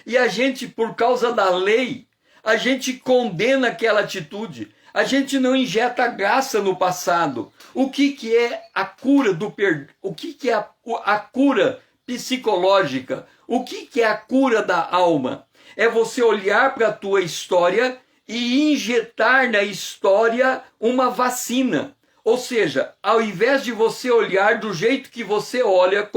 e a gente, por causa da lei, a gente condena aquela atitude. A gente não injeta graça no passado. O que é a cura do perdão? O que é a cura psicológica? O que é a cura da alma? É você olhar para a tua história e injetar na história uma vacina. Ou seja, ao invés de você olhar do jeito que você olha,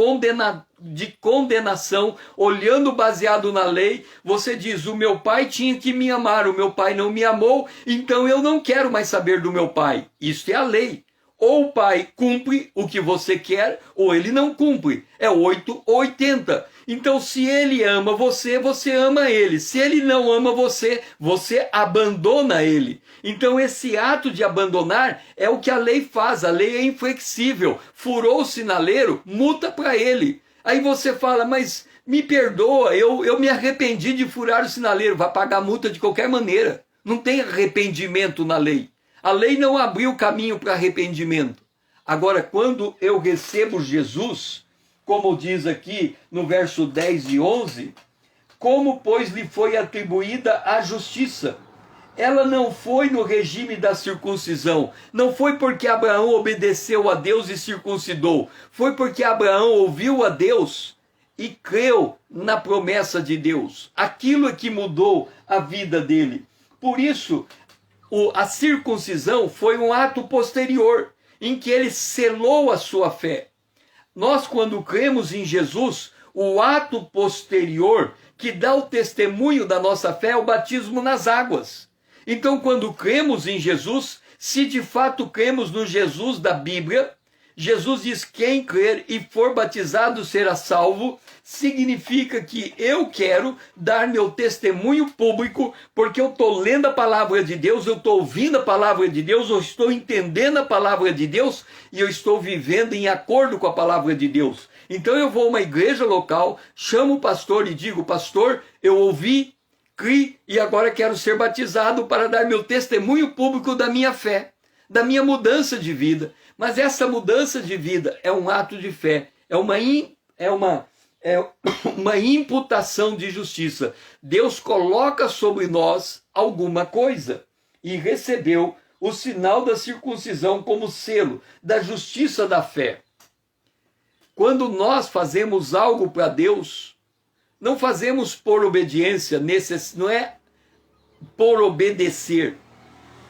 de condenação, olhando baseado na lei, você diz, o meu pai tinha que me amar, o meu pai não me amou, então eu não quero mais saber do meu pai. Isso é a lei. Ou o pai cumpre o que você quer, ou ele não cumpre. É 8 ou 80. Então, se ele ama você, você ama ele. Se ele não ama você, você abandona ele. Então, esse ato de abandonar é o que a lei faz. A lei é inflexível. Furou o sinaleiro, multa para ele. Aí você fala, mas me perdoa, eu me arrependi de furar o sinaleiro. Vai pagar multa de qualquer maneira. Não tem arrependimento na lei. A lei não abriu caminho para arrependimento. Agora, quando eu recebo Jesus, como diz aqui no verso 10 e 11, como, pois, lhe foi atribuída a justiça? Ela não foi no regime da circuncisão. Não foi porque Abraão obedeceu a Deus e circuncidou. Foi porque Abraão ouviu a Deus e creu na promessa de Deus. Aquilo é que mudou a vida dele. Por isso, a circuncisão foi um ato posterior, em que ele selou a sua fé. Nós, quando cremos em Jesus, o ato posterior que dá o testemunho da nossa fé é o batismo nas águas. Então, quando cremos em Jesus, se de fato cremos no Jesus da Bíblia, Jesus diz, quem crer e for batizado será salvo, significa que eu quero dar meu testemunho público, porque eu estou lendo a palavra de Deus, eu estou ouvindo a palavra de Deus, eu estou entendendo a palavra de Deus, e eu estou vivendo em acordo com a palavra de Deus. Então eu vou a uma igreja local, chamo o pastor e digo, pastor, eu ouvi, criei e agora quero ser batizado para dar meu testemunho público da minha fé, da minha mudança de vida. Mas essa mudança de vida é um ato de fé, é uma imputação de justiça. Deus coloca sobre nós alguma coisa e recebeu o sinal da circuncisão como selo da justiça da fé. Quando nós fazemos algo para Deus, não fazemos por obediência, não é por obedecer.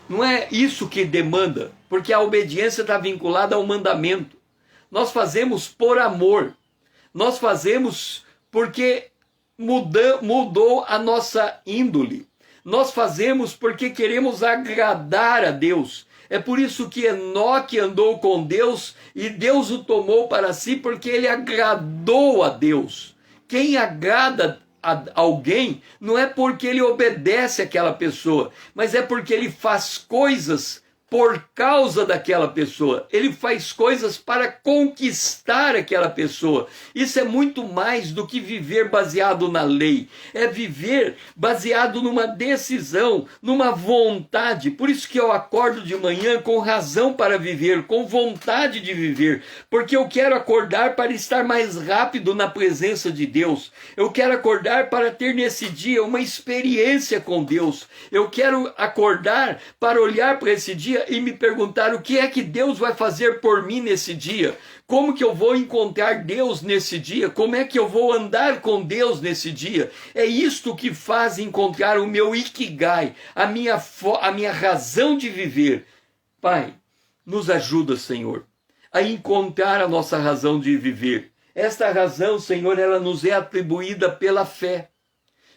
Não é isso que demanda, porque a obediência está vinculada ao mandamento. Nós fazemos por amor. Nós fazemos porque mudou a nossa índole. Nós fazemos porque queremos agradar a Deus. É por isso que Enoque andou com Deus e Deus o tomou para si, porque ele agradou a Deus. Quem agrada a alguém não é porque ele obedece àquela pessoa, mas é porque ele faz coisas por causa daquela pessoa. Ele faz coisas para conquistar aquela pessoa. Isso é muito mais do que viver baseado na lei. É viver baseado numa decisão, numa vontade. Por isso que eu acordo de manhã com razão para viver, com vontade de viver. Porque eu quero acordar para estar mais rápido na presença de Deus. Eu quero acordar para ter nesse dia uma experiência com Deus. Eu quero acordar para olhar para esse dia e me perguntar o que é que Deus vai fazer por mim nesse dia. Como que eu vou encontrar Deus nesse dia? Como é que eu vou andar com Deus nesse dia? É isto que faz encontrar o meu ikigai, a minha razão de viver. Pai, nos ajuda, Senhor, a encontrar a nossa razão de viver. Esta razão, Senhor, ela nos é atribuída pela fé.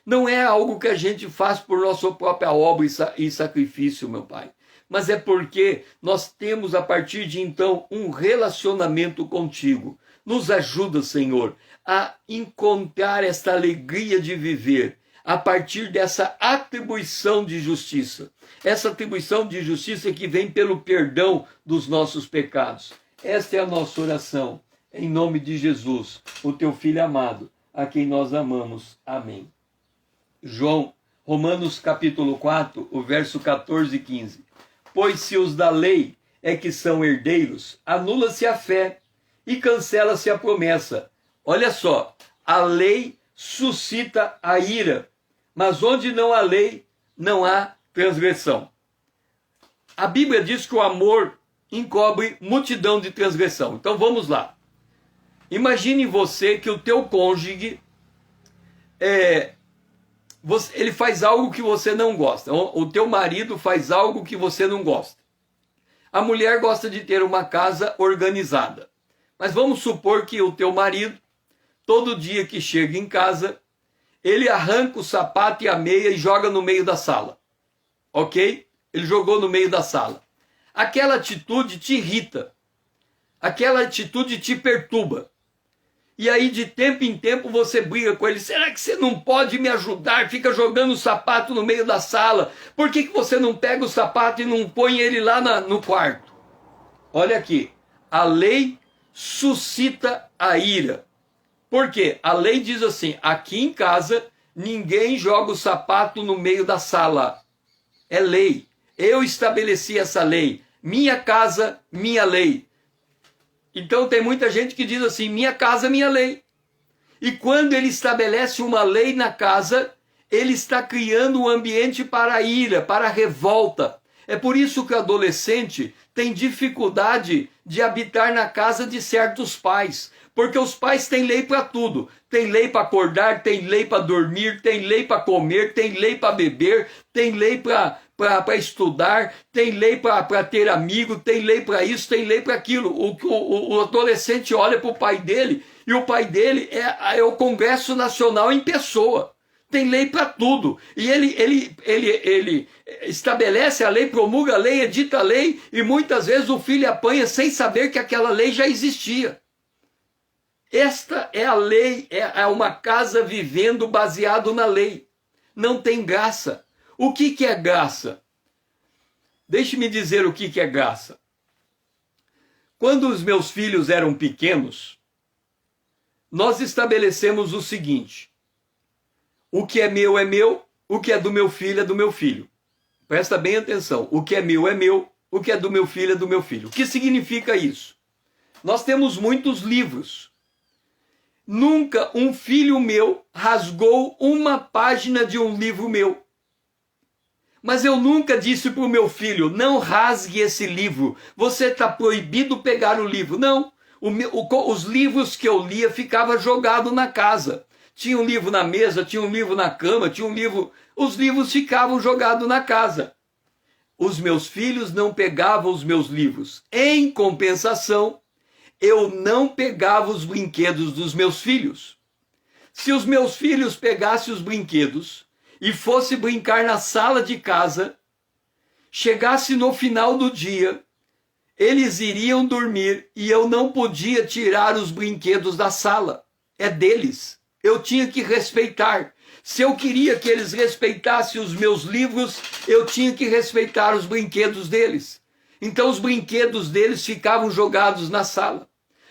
Não é algo que a gente faz por nossa própria obra e sacrifício, meu Pai. Mas é porque nós temos a partir de então um relacionamento contigo. Nos ajuda, Senhor, a encontrar esta alegria de viver a partir dessa atribuição de justiça. Essa atribuição de justiça que vem pelo perdão dos nossos pecados. Esta é a nossa oração, em nome de Jesus, o teu Filho amado, a quem nós amamos. Amém. Romanos capítulo 4, o verso 14 e 15. Pois se os da lei é que são herdeiros, anula-se a fé e cancela-se a promessa. Olha só, a lei suscita a ira, mas onde não há lei, não há transgressão. A Bíblia diz que o amor encobre multidão de transgressão. Então vamos lá. Imagine você que o teu cônjuge ele faz algo que você não gosta. O teu marido faz algo que você não gosta. A mulher gosta de ter uma casa organizada. Mas vamos supor que o teu marido, todo dia que chega em casa, ele arranca o sapato e a meia e joga no meio da sala. Ok? Ele jogou no meio da sala. Aquela atitude te irrita. Aquela atitude te perturba. E aí, de tempo em tempo, você briga com ele. Será que você não pode me ajudar? Fica jogando o sapato no meio da sala. Por que você não pega o sapato e não põe ele lá no quarto? Olha aqui. A lei suscita a ira. Por quê? A lei diz assim, aqui em casa, ninguém joga o sapato no meio da sala. É lei. Eu estabeleci essa lei. Minha casa, minha lei. Então tem muita gente que diz assim, minha casa, minha lei. E quando ele estabelece uma lei na casa, ele está criando um ambiente para a ira, para a revolta. É por isso que o adolescente tem dificuldade de habitar na casa de certos pais. Porque os pais têm lei para tudo. Tem lei para acordar, tem lei para dormir, tem lei para comer, tem lei para beber, tem lei para estudar, tem lei para ter amigo, tem lei para isso, tem lei para aquilo. O adolescente olha para o pai dele e o pai dele é o Congresso Nacional em pessoa. Tem lei para tudo. E ele estabelece a lei, promulga a lei, edita a lei e muitas vezes o filho apanha sem saber que aquela lei já existia. Esta é a lei, é uma casa vivendo baseado na lei. Não tem graça. O que é graça? Deixe-me dizer o que é graça. Quando os meus filhos eram pequenos, nós estabelecemos o seguinte: o que é meu, o que é do meu filho é do meu filho. Presta bem atenção, o que é meu, o que é do meu filho é do meu filho. O que significa isso? Nós temos muitos livros. Nunca um filho meu rasgou uma página de um livro meu. Mas eu nunca disse para o meu filho, não rasgue esse livro, você está proibido pegar o livro. Não, os livros que eu lia ficavam jogados na casa. Tinha um livro na mesa, tinha um livro na cama, tinha um livro... Os livros ficavam jogados na casa. Os meus filhos não pegavam os meus livros. Em compensação, eu não pegava os brinquedos dos meus filhos. Se os meus filhos pegassem os brinquedos e fosse brincar na sala de casa, chegasse no final do dia, eles iriam dormir e eu não podia tirar os brinquedos da sala. É deles. Eu tinha que respeitar. Se eu queria que eles respeitassem os meus livros, eu tinha que respeitar os brinquedos deles. Então os brinquedos deles ficavam jogados na sala.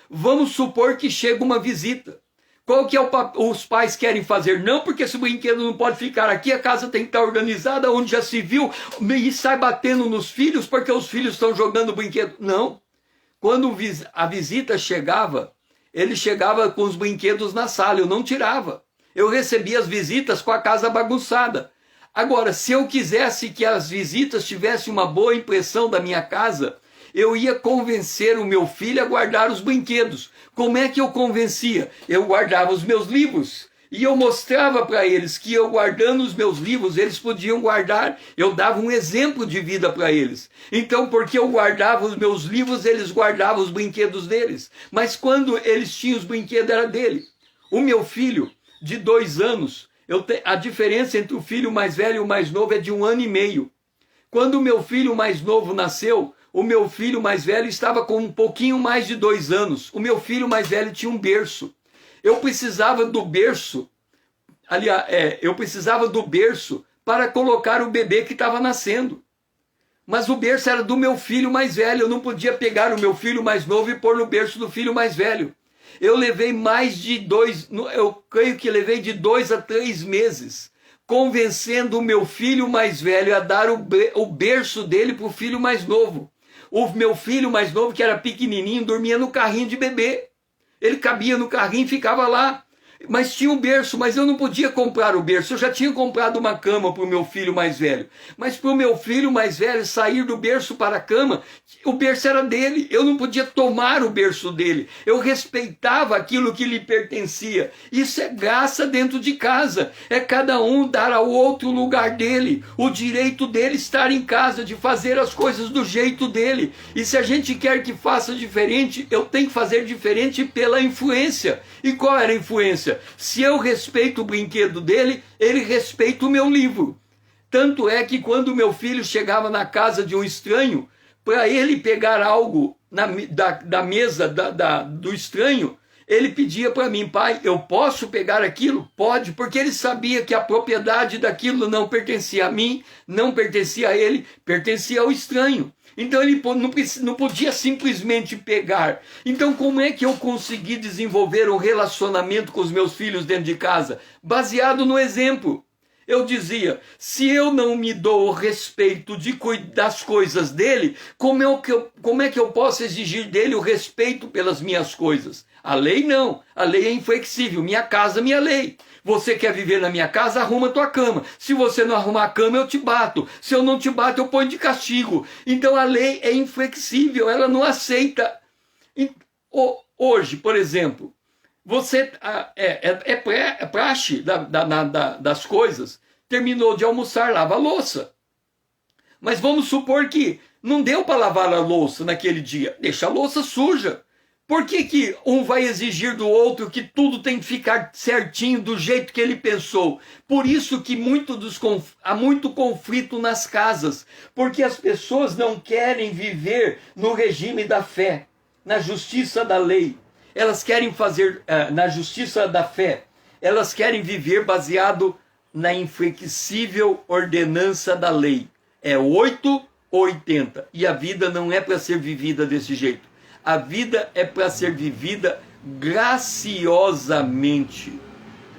Vamos supor que chega uma visita. Qual que é os pais querem fazer? Não, porque esse brinquedo não pode ficar aqui, a casa tem que estar organizada, onde já se viu, e sai batendo nos filhos porque os filhos estão jogando brinquedo. Não. Quando a visita chegava, ele chegava com os brinquedos na sala, eu não tirava. Eu recebia as visitas com a casa bagunçada. Agora, se eu quisesse que as visitas tivessem uma boa impressão da minha casa, eu ia convencer o meu filho a guardar os brinquedos. Como é que eu convencia? Eu guardava os meus livros. E eu mostrava para eles que eu guardando os meus livros, eles podiam guardar. Eu dava um exemplo de vida para eles. Então, porque eu guardava os meus livros, eles guardavam os brinquedos deles. Mas quando eles tinham os brinquedos, era dele. O meu filho, de 2 anos, a diferença entre o filho mais velho e o mais novo é de 1 ano e meio. Quando o meu filho mais novo nasceu, o meu filho mais velho estava com um pouquinho mais de 2 anos. O meu filho mais velho tinha um berço. Eu precisava do berço, aliás, eu precisava do berço para colocar o bebê que estava nascendo. Mas o berço era do meu filho mais velho. Eu não podia pegar o meu filho mais novo e pôr no berço do filho mais velho. Eu levei eu creio que levei de 2 a 3 meses, convencendo o meu filho mais velho a dar o berço dele para o filho mais novo. O meu filho mais novo, que era pequenininho, dormia no carrinho de bebê. Ele cabia no carrinho e ficava lá. Mas tinha um berço, mas eu não podia comprar o berço. Eu já tinha comprado uma cama para o meu filho mais velho. Mas para o meu filho mais velho sair do berço para a cama, o berço era dele. Eu não podia tomar o berço dele. Eu respeitava aquilo que lhe pertencia. Isso é graça dentro de casa. É cada um dar ao outro o lugar dele. O direito dele estar em casa, de fazer as coisas do jeito dele. E se a gente quer que faça diferente, eu tenho que fazer diferente pela influência. E qual era a influência? Se eu respeito o brinquedo dele, ele respeita o meu livro. Tanto é que quando meu filho chegava na casa de um estranho, para ele pegar algo da mesa do estranho, ele pedia para mim: pai, eu posso pegar aquilo? Pode, porque ele sabia que a propriedade daquilo não pertencia a mim, não pertencia a ele, pertencia ao estranho. Então ele não podia simplesmente pegar. Então como é que eu consegui desenvolver um relacionamento com os meus filhos dentro de casa? Baseado no exemplo. Eu dizia: se eu não me dou o respeito das coisas dele, como é que eu posso exigir dele o respeito pelas minhas coisas? A lei não. A lei é inflexível. Minha casa, minha lei. Você quer viver na minha casa? Arruma a tua cama. Se você não arrumar a cama, eu te bato. Se eu não te bato, eu ponho de castigo. Então a lei é inflexível, ela não aceita. Hoje, por exemplo, você é praxe das coisas. Terminou de almoçar, lava a louça. Mas vamos supor que não deu para lavar a louça naquele dia. Deixa a louça suja. Por que um vai exigir do outro que tudo tem que ficar certinho do jeito que ele pensou? Por isso que há muito conflito nas casas, porque as pessoas não querem viver no regime da fé, na justiça da lei. Elas querem fazer, na justiça da fé, elas querem viver baseado na inflexível ordenança da lei. É 8 ou 80. E a vida não é para ser vivida desse jeito. A vida é para ser vivida graciosamente.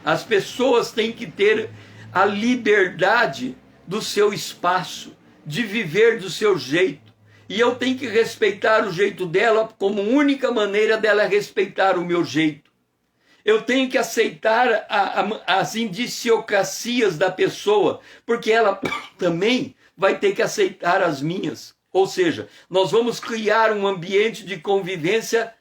As pessoas têm que ter a liberdade do seu espaço, de viver do seu jeito. E eu tenho que respeitar o jeito dela como única maneira dela respeitar o meu jeito. Eu tenho que aceitar as indiciocracias da pessoa, porque ela também vai ter que aceitar as minhas. Ou seja, nós vamos criar um ambiente de convivência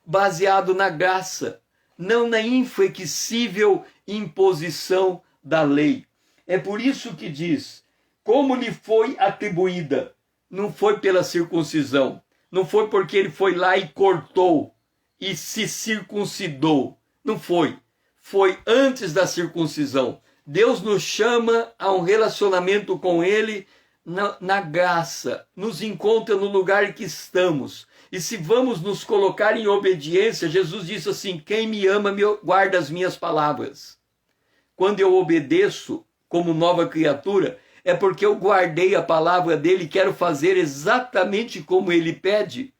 baseado na graça, não na inflexível imposição da lei. É por isso que diz: como lhe foi atribuída, não foi pela circuncisão, não foi porque ele foi lá e cortou e se circuncidou, não foi. Foi antes da circuncisão. Deus nos chama a um relacionamento com ele na graça, nos encontra no lugar em que estamos. E se vamos nos colocar em obediência, Jesus disse assim: quem me ama guarda as minhas palavras. Quando eu obedeço como nova criatura, É porque eu guardei a palavra dele e quero fazer exatamente como ele pede,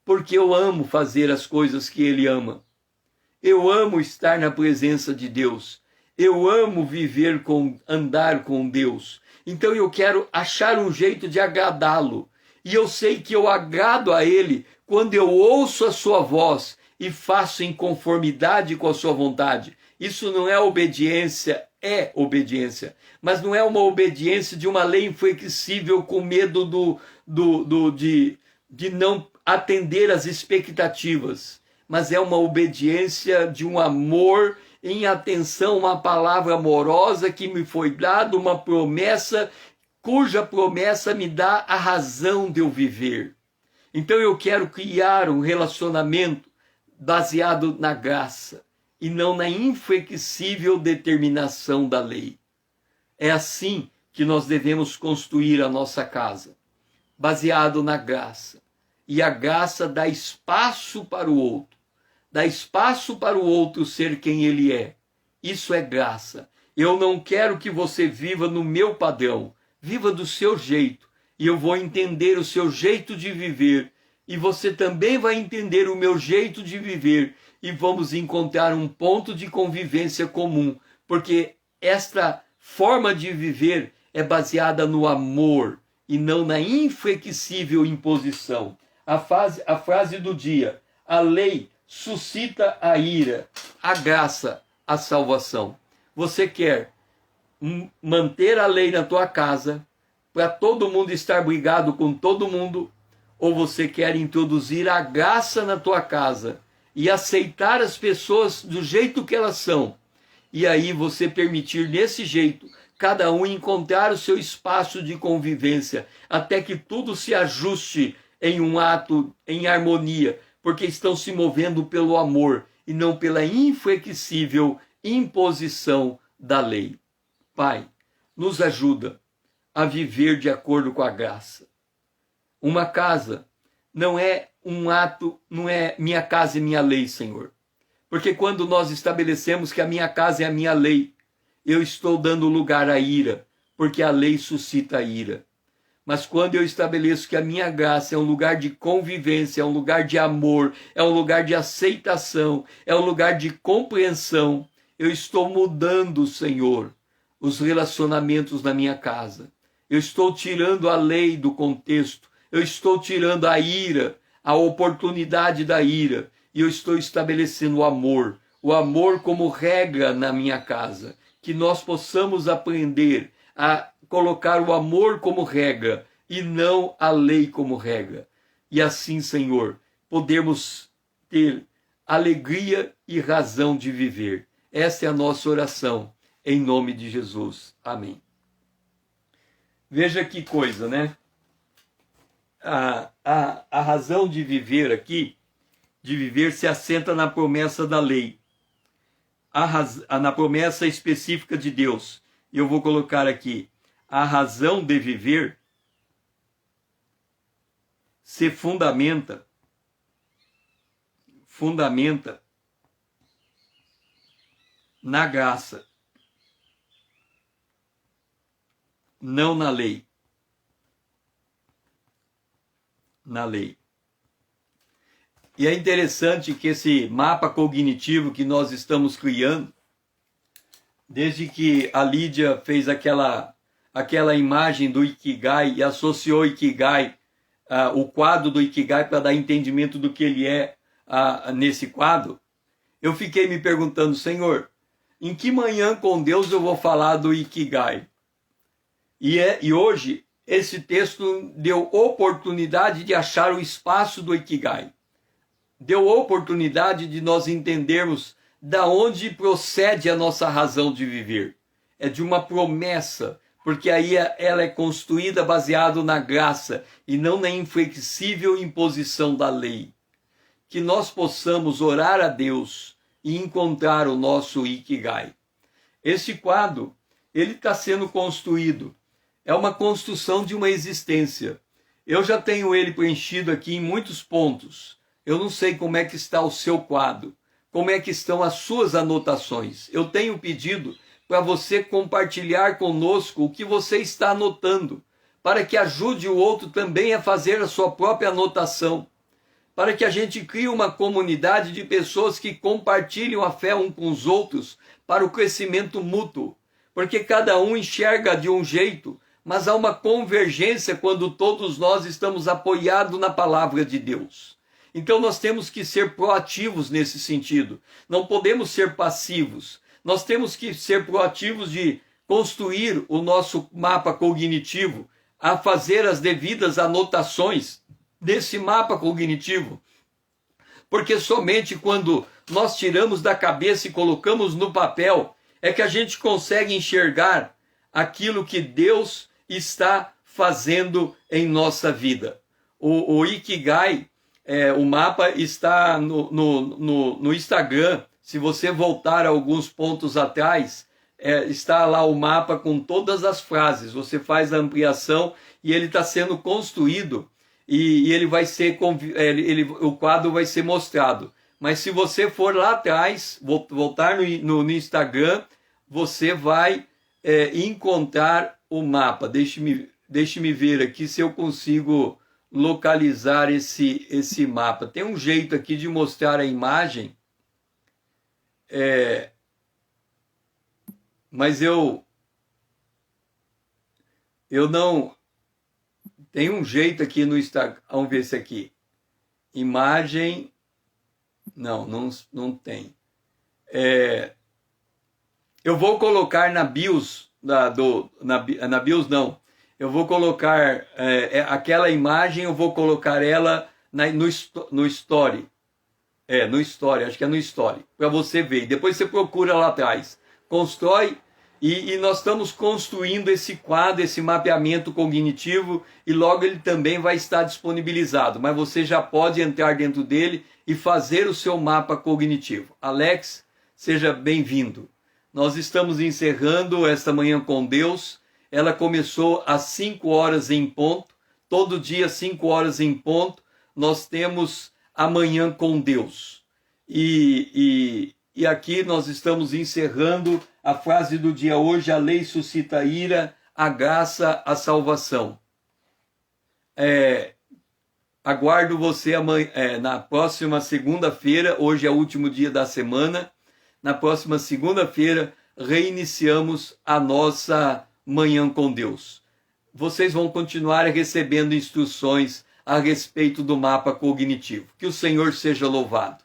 porque eu amo fazer as coisas que ele ama. Eu amo estar na presença de Deus. Eu amo viver andar com Deus. Então eu quero achar um jeito de agradá-lo. E eu sei que eu agrado a ele quando eu ouço a sua voz e faço em conformidade com a sua vontade. Isso não é obediência, é obediência. Mas não é uma obediência de uma lei inflexível com medo de não atender às expectativas. Mas é uma obediência de um amor em atenção a uma palavra amorosa que me foi dada, uma promessa, cuja promessa me dá a razão de eu viver. Então eu quero criar um relacionamento baseado na graça e não na inflexível determinação da lei. É assim que nós devemos construir a nossa casa, baseado na graça. E a graça dá espaço para o outro. Dá espaço para o outro ser quem ele é. Isso é graça. Eu não quero que você viva no meu padrão. Viva do seu jeito. E eu vou entender o seu jeito de viver. E você também vai entender o meu jeito de viver. E vamos encontrar um ponto de convivência comum. Porque esta forma de viver é baseada no amor e não na inflexível imposição. A frase do dia: a lei suscita a ira, a graça, a salvação. Você quer manter a lei na tua casa para todo mundo estar brigado com todo mundo, ou você quer introduzir a graça na tua casa e aceitar as pessoas do jeito que elas são, e aí você permitir nesse jeito cada um encontrar o seu espaço de convivência, até que tudo se ajuste em um ato, em harmonia, porque estão se movendo pelo amor e não pela inflexível imposição da lei. Pai, nos ajuda a viver de acordo com a graça. Uma casa não é um ato, não é minha casa e minha lei, Senhor. Porque quando nós estabelecemos que a minha casa é a minha lei, eu estou dando lugar à ira, porque a lei suscita a ira. Mas quando eu estabeleço que a minha graça é um lugar de convivência, é um lugar de amor, é um lugar de aceitação, é um lugar de compreensão, eu estou mudando, Senhor, os relacionamentos na minha casa. Eu estou tirando a lei do contexto, eu estou tirando a ira, a oportunidade da ira, e eu estou estabelecendo o amor como regra na minha casa. Que nós possamos aprender a colocar o amor como regra e não a lei como regra. E assim, Senhor, podemos ter alegria e razão de viver. Essa é a nossa oração, em nome de Jesus. Amém. Veja que coisa, né? A razão de viver aqui, de viver, se assenta na promessa da lei, na promessa específica de Deus. Eu vou colocar aqui: a razão de viver se fundamenta na graça, não na lei. Na lei. E é interessante que esse mapa cognitivo que nós estamos criando, desde que a Lídia fez aquela imagem do Ikigai e associou o Ikigai, o quadro do Ikigai, para dar entendimento do que ele é nesse quadro, eu fiquei me perguntando: Senhor, em que manhã com Deus eu vou falar do Ikigai? E hoje esse texto deu oportunidade de achar o espaço do Ikigai. Deu oportunidade de nós entendermos da onde procede a nossa razão de viver. É de uma promessa, porque aí ela é construída baseado na graça e não na inflexível imposição da lei. Que nós possamos orar a Deus e encontrar o nosso Ikigai. Esse quadro, ele está sendo construído. É uma construção de uma existência. Eu já tenho ele preenchido aqui em muitos pontos. Eu não sei como é que está o seu quadro, como é que estão as suas anotações. Eu tenho pedido para você compartilhar conosco o que você está anotando, para que ajude o outro também a fazer a sua própria anotação, para que a gente crie uma comunidade de pessoas que compartilham a fé uns com os outros para o crescimento mútuo, porque cada um enxerga de um jeito, mas há uma convergência quando todos nós estamos apoiados na palavra de Deus. Então nós temos que ser proativos nesse sentido, não podemos ser passivos, nós temos que ser proativos de construir o nosso mapa cognitivo, a fazer as devidas anotações desse mapa cognitivo, porque somente quando nós tiramos da cabeça e colocamos no papel é que a gente consegue enxergar aquilo que Deus está fazendo em nossa vida. O Ikigai, o mapa está no Instagram. Se você voltar alguns pontos atrás, está lá o mapa com todas as frases. Você faz a ampliação e ele está sendo construído e ele vai ser, o quadro vai ser mostrado. Mas se você for lá atrás, voltar no Instagram, você vai encontrar o mapa. Deixe-me ver aqui se eu consigo localizar esse mapa. Tem um jeito aqui de mostrar a imagem, mas eu não... Tem um jeito aqui no Instagram. Vamos ver se aqui. Imagem. Não tem. Eu vou colocar na BIOS. Na BIOS não. Eu vou colocar aquela imagem, eu vou colocar ela no Story. No Story, acho que é no Story. Para você ver. Depois você procura lá atrás. Constrói. E nós estamos construindo esse quadro, esse mapeamento cognitivo, e logo ele também vai estar disponibilizado. Mas você já pode entrar dentro dele e fazer o seu mapa cognitivo. Alex, seja bem-vindo. Nós estamos encerrando esta Manhã com Deus. Ela começou às 5 horas em ponto. Todo dia, 5 horas em ponto, nós temos a Manhã com Deus. E aqui nós estamos encerrando a frase do dia hoje: a lei suscita ira, a graça, a salvação. Aguardo você amanhã, na próxima segunda-feira. Hoje é o último dia da semana. Na próxima segunda-feira reiniciamos a nossa Manhã com Deus. Vocês vão continuar recebendo instruções a respeito do mapa cognitivo. Que o Senhor seja louvado.